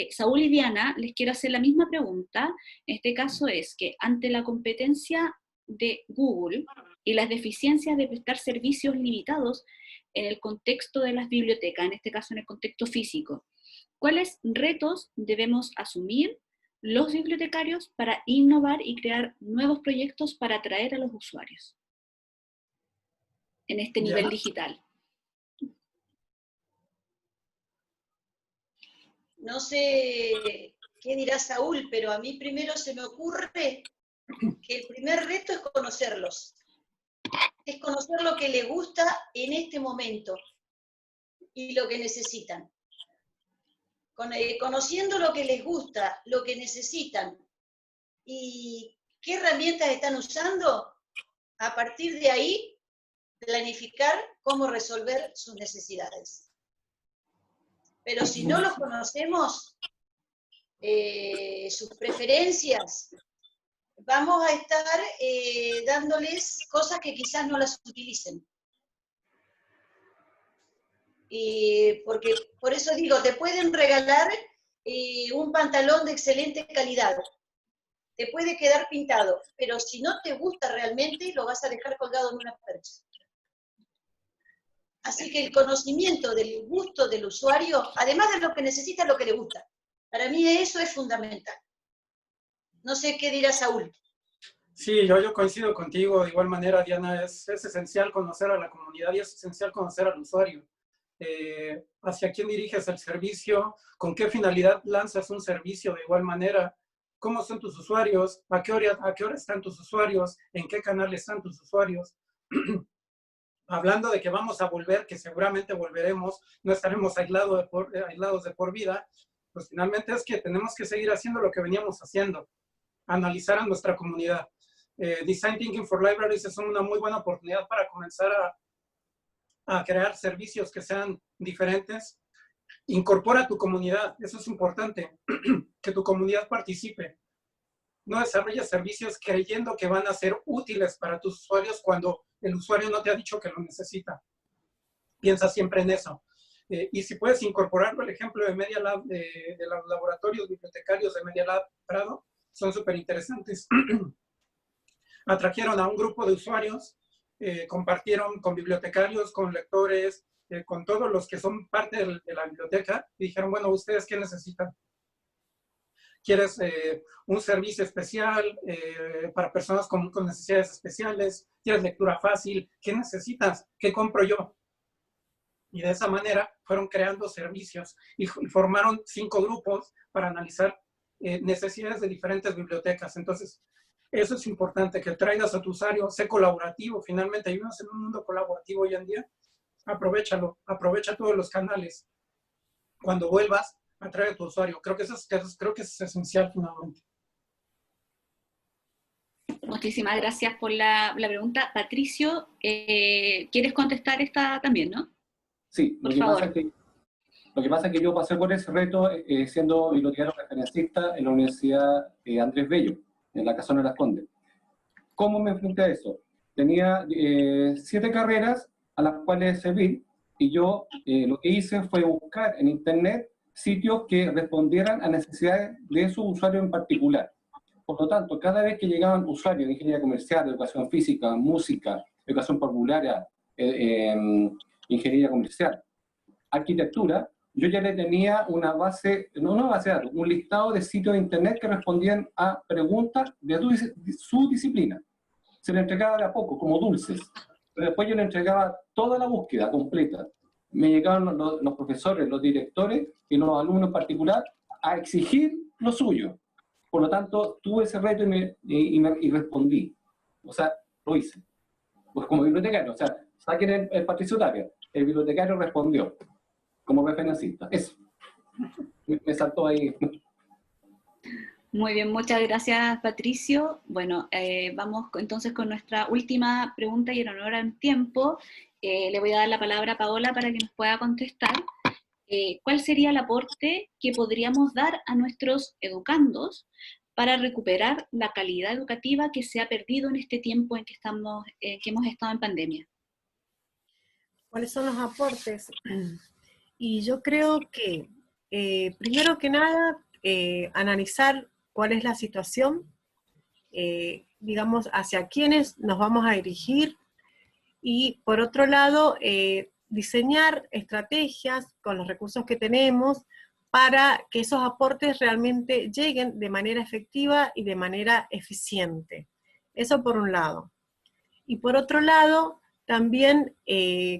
Saúl y Diana. Les quiero hacer la misma pregunta. En este caso es que ante la competencia de Google y las deficiencias de prestar servicios limitados en el contexto de las bibliotecas, en este caso en el contexto físico, ¿cuáles retos debemos asumir los bibliotecarios para innovar y crear nuevos proyectos para atraer a los usuarios en este nivel digital? No sé qué dirá Saúl, pero a mí primero se me ocurre que el primer reto es conocerlos. Es conocer lo que les gusta en este momento y lo que necesitan. Conociendo lo que les gusta, lo que necesitan y qué herramientas están usando, a partir de ahí planificar cómo resolver sus necesidades. Pero si no los conocemos, sus preferencias, vamos a estar dándoles cosas que quizás no las utilicen. Y porque, por eso digo, te pueden regalar un pantalón de excelente calidad, te puede quedar pintado, pero si no te gusta realmente, lo vas a dejar colgado en una percha. Así que el conocimiento del gusto del usuario, además de lo que necesita, lo que le gusta. Para mí eso es fundamental. No sé qué dirá Saúl. Sí, yo coincido contigo. De igual manera, Diana, es esencial conocer a la comunidad y es esencial conocer al usuario. Hacia quién diriges el servicio, con qué finalidad lanzas un servicio de igual manera, cómo son tus usuarios, a qué hora están tus usuarios, en qué canal están tus usuarios. Hablando de que vamos a volver, que seguramente volveremos, no estaremos aislados de por vida, pues finalmente es que tenemos que seguir haciendo lo que veníamos haciendo, analizar a nuestra comunidad. Design Thinking for Libraries es una muy buena oportunidad para comenzar a crear servicios que sean diferentes. Incorpora a tu comunidad, eso es importante, que tu comunidad participe. No desarrolles servicios creyendo que van a ser útiles para tus usuarios cuando el usuario no te ha dicho que lo necesita. Piensa siempre en eso. Y si puedes incorporarlo, el ejemplo de Media Lab, de los laboratorios bibliotecarios de Media Lab Prado, son súper interesantes. Atrajeron a un grupo de usuarios, compartieron con bibliotecarios, con lectores, con todos los que son parte de la biblioteca, y dijeron, bueno, ¿ustedes qué necesitan? ¿Quieres un servicio especial para personas con necesidades especiales? ¿Quieres lectura fácil? ¿Qué necesitas? ¿Qué compro yo? Y de esa manera fueron creando servicios y formaron 5 grupos para analizar necesidades de diferentes bibliotecas. Entonces, eso es importante, que traigas a tu usuario, sé colaborativo. Finalmente, vivimos en un mundo colaborativo hoy en día. Aprovéchalo, aprovecha todos los canales. Cuando vuelvas, atrae a tu usuario. Creo que eso es esencial finalmente. Muchísimas gracias por la pregunta. Patricio, ¿quieres contestar esta también, no? Sí, lo que pasa es que yo pasé por ese reto siendo bibliotecario referencista en la Universidad Andrés Bello, en la Casona de las Condes. ¿Cómo me enfrenté a eso? Tenía 7 carreras a las cuales servir, y yo lo que hice fue buscar en internet sitios que respondieran a necesidades de su usuario en particular. Por lo tanto, cada vez que llegaban usuarios de ingeniería comercial, de educación física, música, educación popular, ingeniería comercial, arquitectura, yo ya le tenía una base, no una base de datos, un listado de sitios de internet que respondían a preguntas de su disciplina. Se le entregaba de a poco, como dulces, pero después yo le entregaba toda la búsqueda completa. Me llegaban los profesores, los directores y los alumnos en particular a exigir lo suyo. Por lo tanto, tuve ese reto y respondí. O sea, lo hice. Pues como bibliotecario, o sea, saquen el Patricio Tapia, el bibliotecario respondió como referencista. Eso. Me saltó ahí. Muy bien, muchas gracias, Patricio. Bueno, vamos entonces con nuestra última pregunta y en honor al tiempo, le voy a dar la palabra a Paola para que nos pueda contestar. ¿Cuál sería el aporte que podríamos dar a nuestros educandos para recuperar la calidad educativa que se ha perdido en este tiempo en que hemos estado en pandemia? ¿Cuáles son los aportes? Y yo creo que, primero que nada, analizar cuál es la situación, digamos, hacia quiénes nos vamos a dirigir, y por otro lado, diseñar estrategias con los recursos que tenemos para que esos aportes realmente lleguen de manera efectiva y de manera eficiente. Eso por un lado. Y por otro lado, también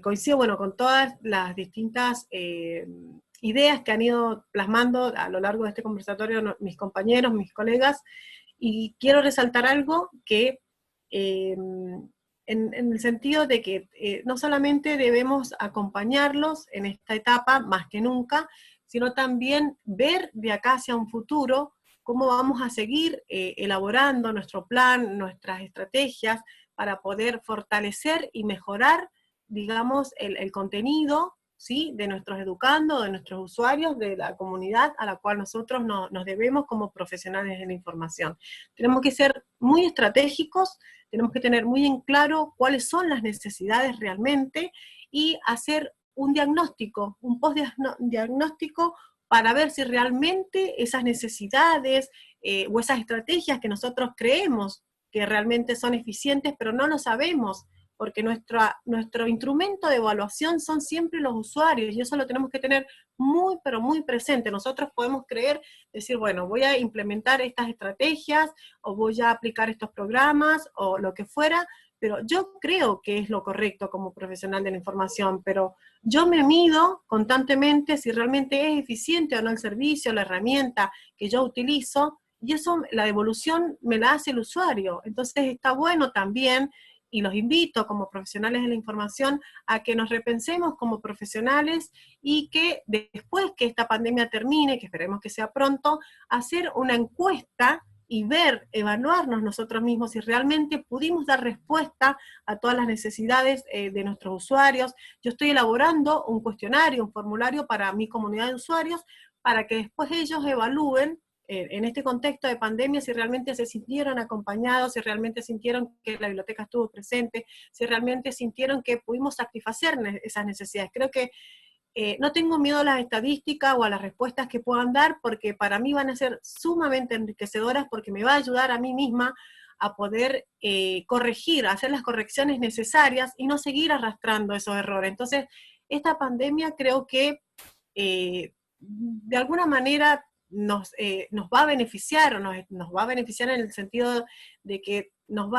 coincido, bueno, con todas las distintas ideas que han ido plasmando a lo largo de este conversatorio mis compañeros, mis colegas, y quiero resaltar algo que en el sentido de que no solamente debemos acompañarlos en esta etapa, más que nunca, sino también ver de acá hacia un futuro cómo vamos a seguir elaborando nuestro plan, nuestras estrategias, para poder fortalecer y mejorar, digamos, el contenido, ¿sí?, de nuestros educandos, de nuestros usuarios, de la comunidad a la cual nosotros nos debemos como profesionales de la información. Tenemos que ser muy estratégicos, tenemos que tener muy en claro cuáles son las necesidades realmente y hacer un diagnóstico, un post-diagnóstico para ver si realmente esas necesidades o esas estrategias que nosotros creemos que realmente son eficientes, pero no lo sabemos, porque nuestro instrumento de evaluación son siempre los usuarios, y eso lo tenemos que tener muy, pero muy presente. Nosotros podemos decir, bueno, voy a implementar estas estrategias, o voy a aplicar estos programas, o lo que fuera, pero yo creo que es lo correcto como profesional de la información, pero yo me mido constantemente si realmente es eficiente o no el servicio, la herramienta que yo utilizo, y eso, la devolución me la hace el usuario. Entonces está bueno también, y los invito como profesionales de la información a que nos repensemos como profesionales y que después que esta pandemia termine, que esperemos que sea pronto, hacer una encuesta y evaluarnos nosotros mismos si realmente pudimos dar respuesta a todas las necesidades de nuestros usuarios. Yo estoy elaborando un cuestionario, un formulario para mi comunidad de usuarios, para que después ellos evalúen en este contexto de pandemia, si realmente se sintieron acompañados, si realmente sintieron que la biblioteca estuvo presente, si realmente sintieron que pudimos satisfacer esas necesidades. Creo que no tengo miedo a las estadísticas o a las respuestas que puedan dar, porque para mí van a ser sumamente enriquecedoras, porque me va a ayudar a mí misma a poder corregir, a hacer las correcciones necesarias y no seguir arrastrando esos errores. Entonces, esta pandemia creo que de alguna manera nos va a beneficiar, o nos va a beneficiar en el sentido de que nos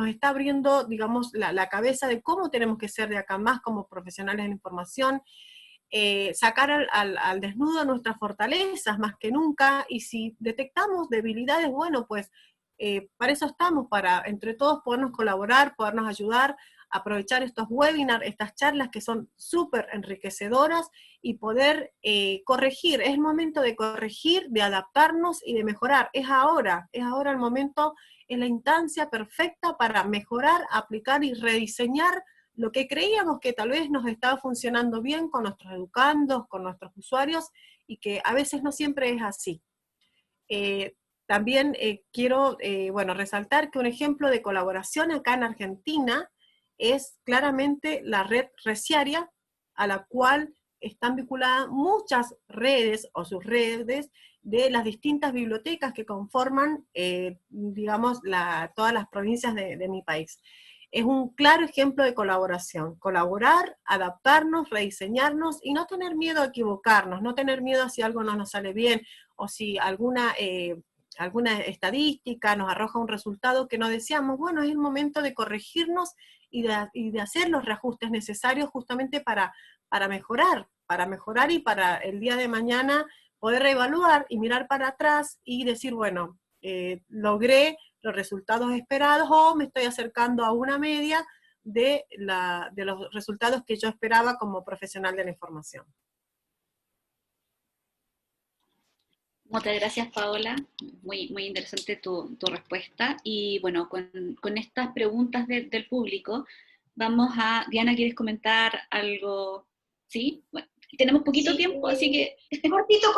está abriendo, digamos, la cabeza de cómo tenemos que ser de acá más como profesionales de la información, sacar al desnudo nuestras fortalezas más que nunca, y si detectamos debilidades, bueno, pues para eso estamos, para entre todos podernos colaborar, podernos ayudar, aprovechar estos webinars, estas charlas que son súper enriquecedoras, y poder corregir. Es el momento de corregir, de adaptarnos y de mejorar. Es ahora el momento, es la instancia perfecta para mejorar, aplicar y rediseñar lo que creíamos que tal vez nos estaba funcionando bien con nuestros educandos, con nuestros usuarios, y que a veces no siempre es así. También quiero resaltar que un ejemplo de colaboración acá en Argentina es claramente la red Resiaria, a la cual están vinculadas muchas redes o subredes de las distintas bibliotecas que conforman, digamos, todas las provincias de mi país. Es un claro ejemplo de colaboración. Colaborar, adaptarnos, rediseñarnos y no tener miedo a equivocarnos, no tener miedo a si algo no nos sale bien, o si alguna estadística nos arroja un resultado que no deseamos. Bueno, es el momento de corregirnos y de hacer los reajustes necesarios justamente para mejorar y para el día de mañana poder reevaluar y mirar para atrás y decir, bueno, logré los resultados esperados, o me estoy acercando a una media de los resultados que yo esperaba como profesional de la información. Muchas gracias, Paola. Muy, muy interesante tu respuesta. Y bueno, con estas preguntas del público, vamos a... Diana, ¿quieres comentar algo? ¿Sí? Bueno, tenemos poquito tiempo, así que... Cortito.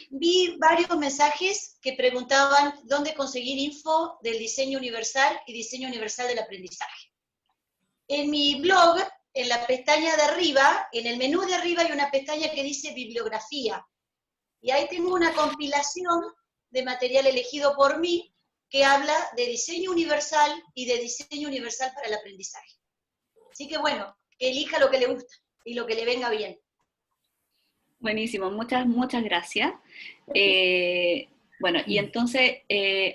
Vi varios mensajes que preguntaban dónde conseguir info del diseño universal y diseño universal del aprendizaje. En mi blog, en la pestaña de arriba, en el menú de arriba hay una pestaña que dice bibliografía, y ahí tengo una compilación de material elegido por mí que habla de diseño universal y de diseño universal para el aprendizaje. Así que bueno, que elija lo que le gusta y lo que le venga bien. Buenísimo, muchas gracias. Bueno, y entonces,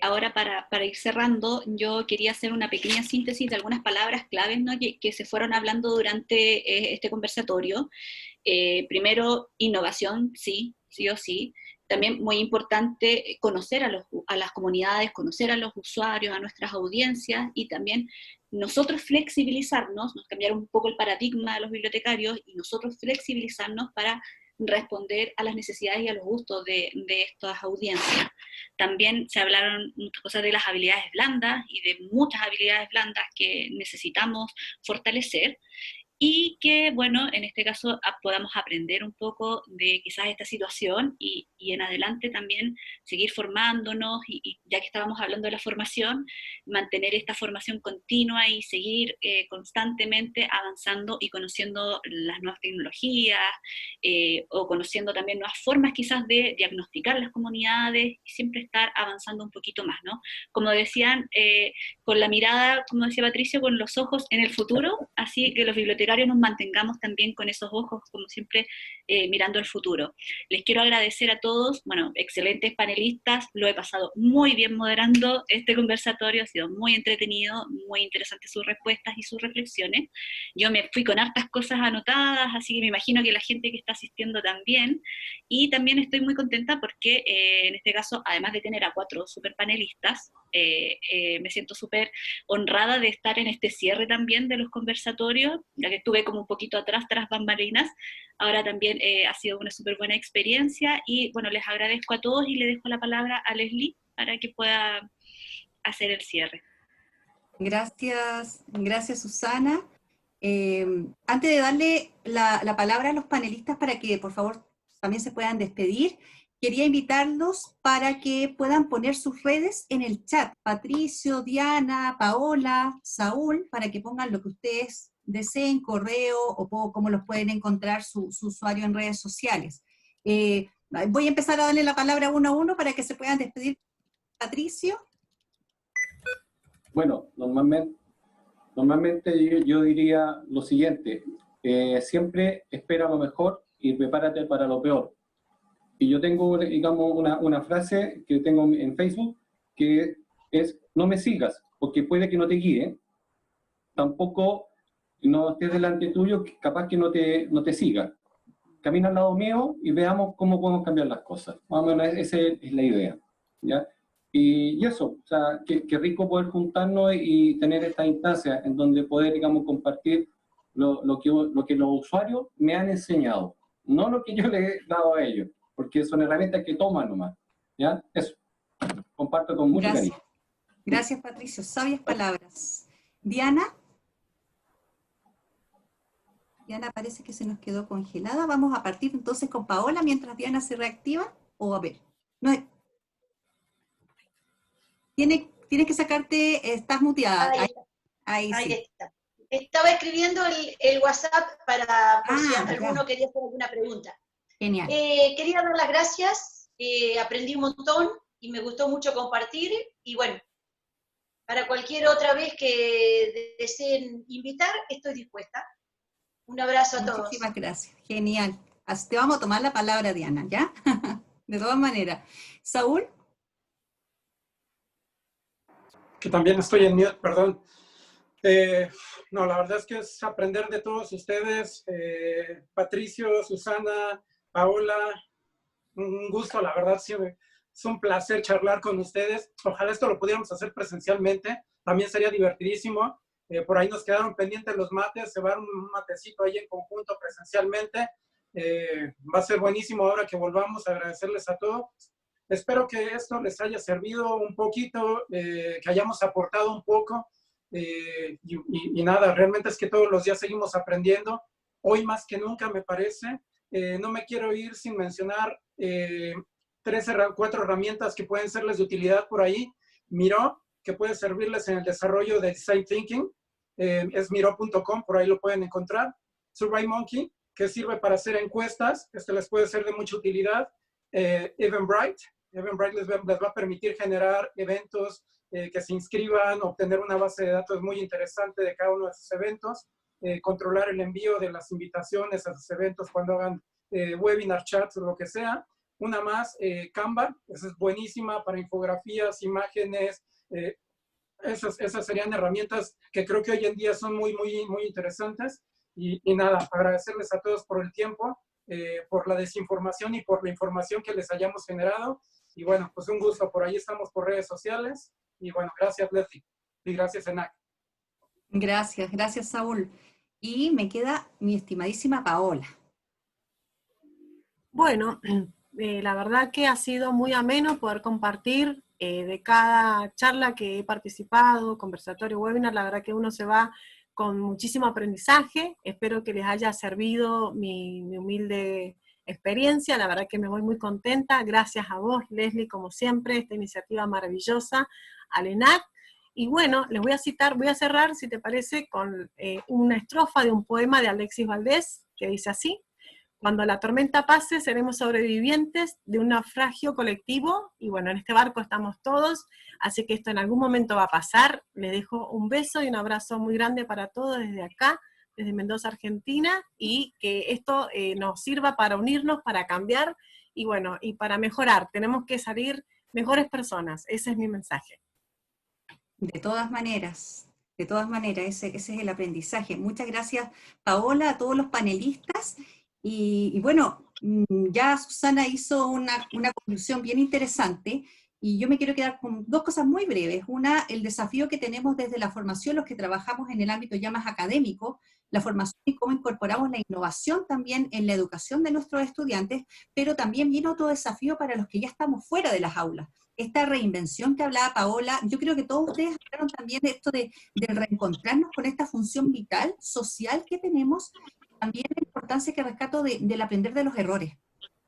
ahora para ir cerrando, yo quería hacer una pequeña síntesis de algunas palabras claves, ¿no?, que se fueron hablando durante este conversatorio. Primero, innovación, sí o sí. También muy importante conocer a las comunidades, conocer a los usuarios, a nuestras audiencias, y también nosotros flexibilizarnos, cambiar un poco el paradigma de los bibliotecarios, y nosotros flexibilizarnos para responder a las necesidades y a los gustos de estas audiencias. También se hablaron muchas cosas de las habilidades blandas y de muchas habilidades blandas que necesitamos fortalecer. y que, bueno, en este caso podamos aprender un poco de quizás esta situación y en adelante también seguir formándonos y ya que estábamos hablando de la formación, mantener esta formación continua y seguir constantemente avanzando y conociendo las nuevas tecnologías o conociendo también nuevas formas quizás de diagnosticar las comunidades y siempre estar avanzando un poquito más, ¿no? Como decían, con la mirada, como decía Patricio, con los ojos en el futuro, así que los bibliotecarios nos mantengamos también con esos ojos, como siempre, mirando el futuro. Les quiero agradecer a todos, bueno, excelentes panelistas, lo he pasado muy bien moderando este conversatorio, ha sido muy entretenido, muy interesantes sus respuestas y sus reflexiones. Yo me fui con hartas cosas anotadas, así que me imagino que la gente que está asistiendo también, y también estoy muy contenta porque en este caso, además de tener a 4 super panelistas, me siento súper honrada de estar en este cierre también de los conversatorios, ya que estuve como un poquito atrás, tras bambalinas. Ahora también ha sido una súper buena experiencia y bueno, les agradezco a todos y le dejo la palabra a Leslie para que pueda hacer el cierre. Gracias, gracias Susana. Antes de darle la palabra a los panelistas para que por favor también se puedan despedir, quería invitarlos para que puedan poner sus redes en el chat. Patricio, Diana, Paola, Saúl, para que pongan lo que ustedes deseen, correo o cómo los pueden encontrar su usuario en redes sociales. Voy a empezar a darle la palabra uno a uno para que se puedan despedir. Patricio. Bueno, normalmente yo diría lo siguiente, siempre espera lo mejor y prepárate para lo peor. Y yo tengo, digamos, una frase que tengo en Facebook, que es, no me sigas, porque puede que no te guíe, tampoco no estés delante tuyo, capaz que no te siga. Camina al lado mío y veamos cómo podemos cambiar las cosas. Más o menos esa es la idea, ¿ya? Y eso, o sea, qué rico poder juntarnos y tener esta instancia en donde poder, digamos, compartir lo que los usuarios me han enseñado, no lo que yo les he dado a ellos, porque son herramientas que toman nomás, ¿ya? Eso, comparto con mucho cariño. Gracias, Patricio, sabias palabras. Diana. Diana parece que se nos quedó congelada. Vamos a partir entonces con Paola mientras Diana se reactiva. O a ver, no, tienes que sacarte, estás muteada. Ahí sí. Está. Estaba escribiendo el WhatsApp por si alguno quería hacer alguna pregunta. Genial. Quería dar las gracias, aprendí un montón y me gustó mucho compartir. Y bueno, para cualquier otra vez que deseen invitar, estoy dispuesta. Un abrazo a todos. Muchísimas gracias, genial. Así te vamos a tomar la palabra, Diana, ¿ya? De todas maneras. Saúl. Que también estoy en mute, perdón. No, la verdad es que es aprender de todos ustedes, Patricio, Susana, Paola, un gusto, la verdad, sí, es un placer charlar con ustedes. Ojalá esto lo pudiéramos hacer presencialmente, también sería divertidísimo. Por ahí nos quedaron pendientes los mates, se va a dar un matecito ahí en conjunto presencialmente. Va a ser buenísimo ahora que volvamos a agradecerles a todos. Espero que esto les haya servido un poquito, que hayamos aportado un poco. Y nada, realmente es que todos los días seguimos aprendiendo. Hoy más que nunca me parece. No me quiero ir sin mencionar 4 herramientas que pueden serles de utilidad por ahí. Miro, que puede servirles en el desarrollo de Design Thinking. Es miro.com, por ahí lo pueden encontrar. SurveyMonkey, que sirve para hacer encuestas. Les puede ser de mucha utilidad. Eventbrite les va a permitir generar eventos que se inscriban, obtener una base de datos muy interesante de cada uno de sus eventos, controlar el envío de las invitaciones a sus eventos cuando hagan webinar, chats o lo que sea. Una más, Canva, esa es buenísima para infografías, imágenes. Esas serían herramientas que creo que hoy en día son muy, muy, muy interesantes. Y nada, agradecerles a todos por el tiempo, por la desinformación y por la información que les hayamos generado. Y bueno, pues un gusto. Por ahí estamos por redes sociales. Y bueno, gracias Leslie. Y gracias ENAC. Gracias Saúl. Y me queda mi estimadísima Paola. Bueno, la verdad que ha sido muy ameno poder compartir de cada charla que he participado, conversatorio, webinar. La verdad que uno se va con muchísimo aprendizaje. Espero que les haya servido mi humilde experiencia. La verdad que me voy muy contenta. Gracias a vos, Leslie, como siempre, esta iniciativa maravillosa, al ENAC. Y bueno, les voy a citar, voy a cerrar, si te parece, con una estrofa de un poema de Alexis Valdés, que dice así: cuando la tormenta pase, seremos sobrevivientes de un naufragio colectivo, y bueno, en este barco estamos todos, así que esto en algún momento va a pasar. Les dejo un beso y un abrazo muy grande para todos desde acá, desde Mendoza, Argentina, y que esto nos sirva para unirnos, para cambiar, y bueno, y para mejorar. Tenemos que salir mejores personas, ese es mi mensaje. De todas maneras, ese es el aprendizaje. Muchas gracias, Paola, a todos los panelistas. Y bueno, ya Susana hizo una conclusión bien interesante, y yo me quiero quedar con dos cosas muy breves. Una, el desafío que tenemos desde la formación, los que trabajamos en el ámbito ya más académico, la formación y cómo incorporamos la innovación también en la educación de nuestros estudiantes, pero también viene otro desafío para los que ya estamos fuera de las aulas. Esta reinvención que hablaba Paola, yo creo que todos ustedes hablaron también de esto de reencontrarnos con esta función vital, social que tenemos, también la importancia que rescato del aprender de los errores.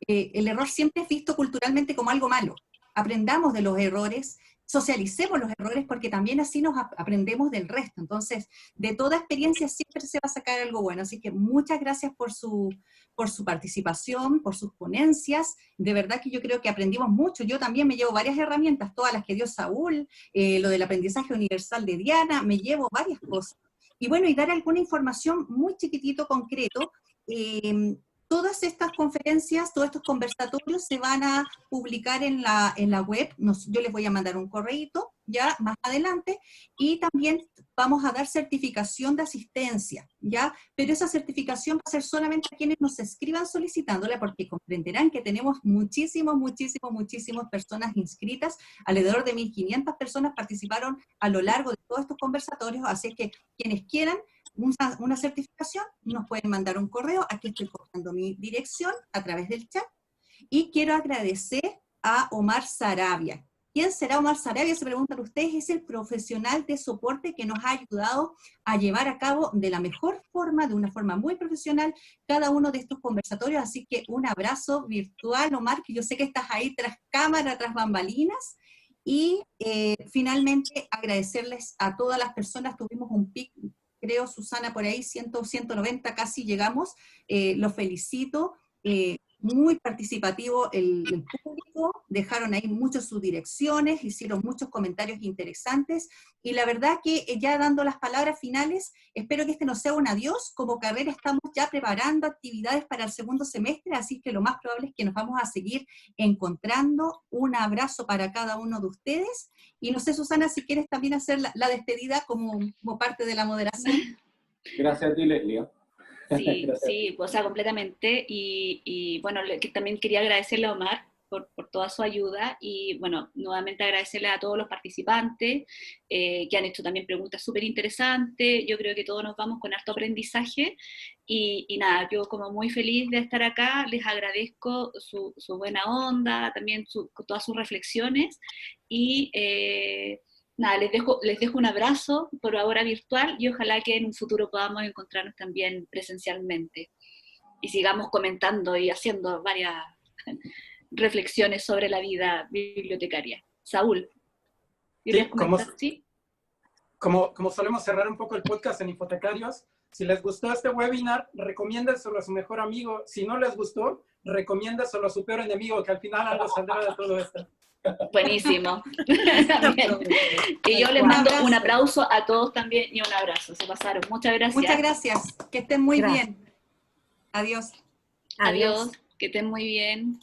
El error siempre es visto culturalmente como algo malo. Aprendamos de los errores, socialicemos los errores, porque también así nos aprendemos del resto. Entonces, de toda experiencia siempre se va a sacar algo bueno. Así que muchas gracias por su participación, por sus ponencias. De verdad que yo creo que aprendimos mucho. Yo también me llevo varias herramientas, todas las que dio Saúl, lo del aprendizaje universal de Diana, me llevo varias cosas. Y bueno, y dar alguna información muy chiquitito, concreto. Todas estas conferencias, todos estos conversatorios se van a publicar en la web. Yo les voy a mandar un correíto ya más adelante, y también vamos a dar certificación de asistencia, ¿ya? Pero esa certificación va a ser solamente a quienes nos escriban solicitándola, porque comprenderán que tenemos muchísimas personas inscritas. Alrededor de 1.500 personas participaron a lo largo de todos estos conversatorios, así que quienes quieran una certificación nos pueden mandar un correo. Aquí estoy colocando mi dirección a través del chat, y quiero agradecer a Omar Sarabia. ¿Quién será Omar Sarabia? Se preguntan ustedes. Es el profesional de soporte que nos ha ayudado a llevar a cabo de la mejor forma, de una forma muy profesional, cada uno de estos conversatorios. Así que un abrazo virtual, Omar, que yo sé que estás ahí tras cámara, tras bambalinas. Y finalmente agradecerles a todas las personas. Tuvimos un pic, creo, Susana, por ahí 100, 190 casi llegamos. Los felicito. Muy participativo el público, dejaron ahí muchas sus direcciones, hicieron muchos comentarios interesantes, y la verdad que ya dando las palabras finales, espero que este no sea un adiós. Como carrera estamos ya preparando actividades para el segundo semestre, así que lo más probable es que nos vamos a seguir encontrando. Un abrazo para cada uno de ustedes, y no sé, Susana, si quieres también hacer la despedida como parte de la moderación. Gracias a ti, Leslie. Sí, o sea, completamente, y bueno, que también quería agradecerle a Omar por toda su ayuda, y bueno, nuevamente agradecerle a todos los participantes que han hecho también preguntas súper interesantes. Yo creo que todos nos vamos con harto aprendizaje, y nada, yo como muy feliz de estar acá, les agradezco su buena onda, también todas sus reflexiones, y nada, les dejo un abrazo por ahora virtual, y ojalá que en un futuro podamos encontrarnos también presencialmente y sigamos comentando y haciendo varias reflexiones sobre la vida bibliotecaria. Saúl, ¿quieres comentar? ¿Sí? Como solemos cerrar un poco el podcast en Infotecarios, si les gustó este webinar, recomiéndenselo a su mejor amigo. Si no les gustó, recomiéndenselo a su peor enemigo, que al final algo saldrá de todo esto. Buenísimo. Y yo les mando un aplauso a todos también, y un abrazo. Se pasaron. Muchas gracias. Muchas gracias. Que estén muy bien. Adiós. Adiós. Que estén muy bien.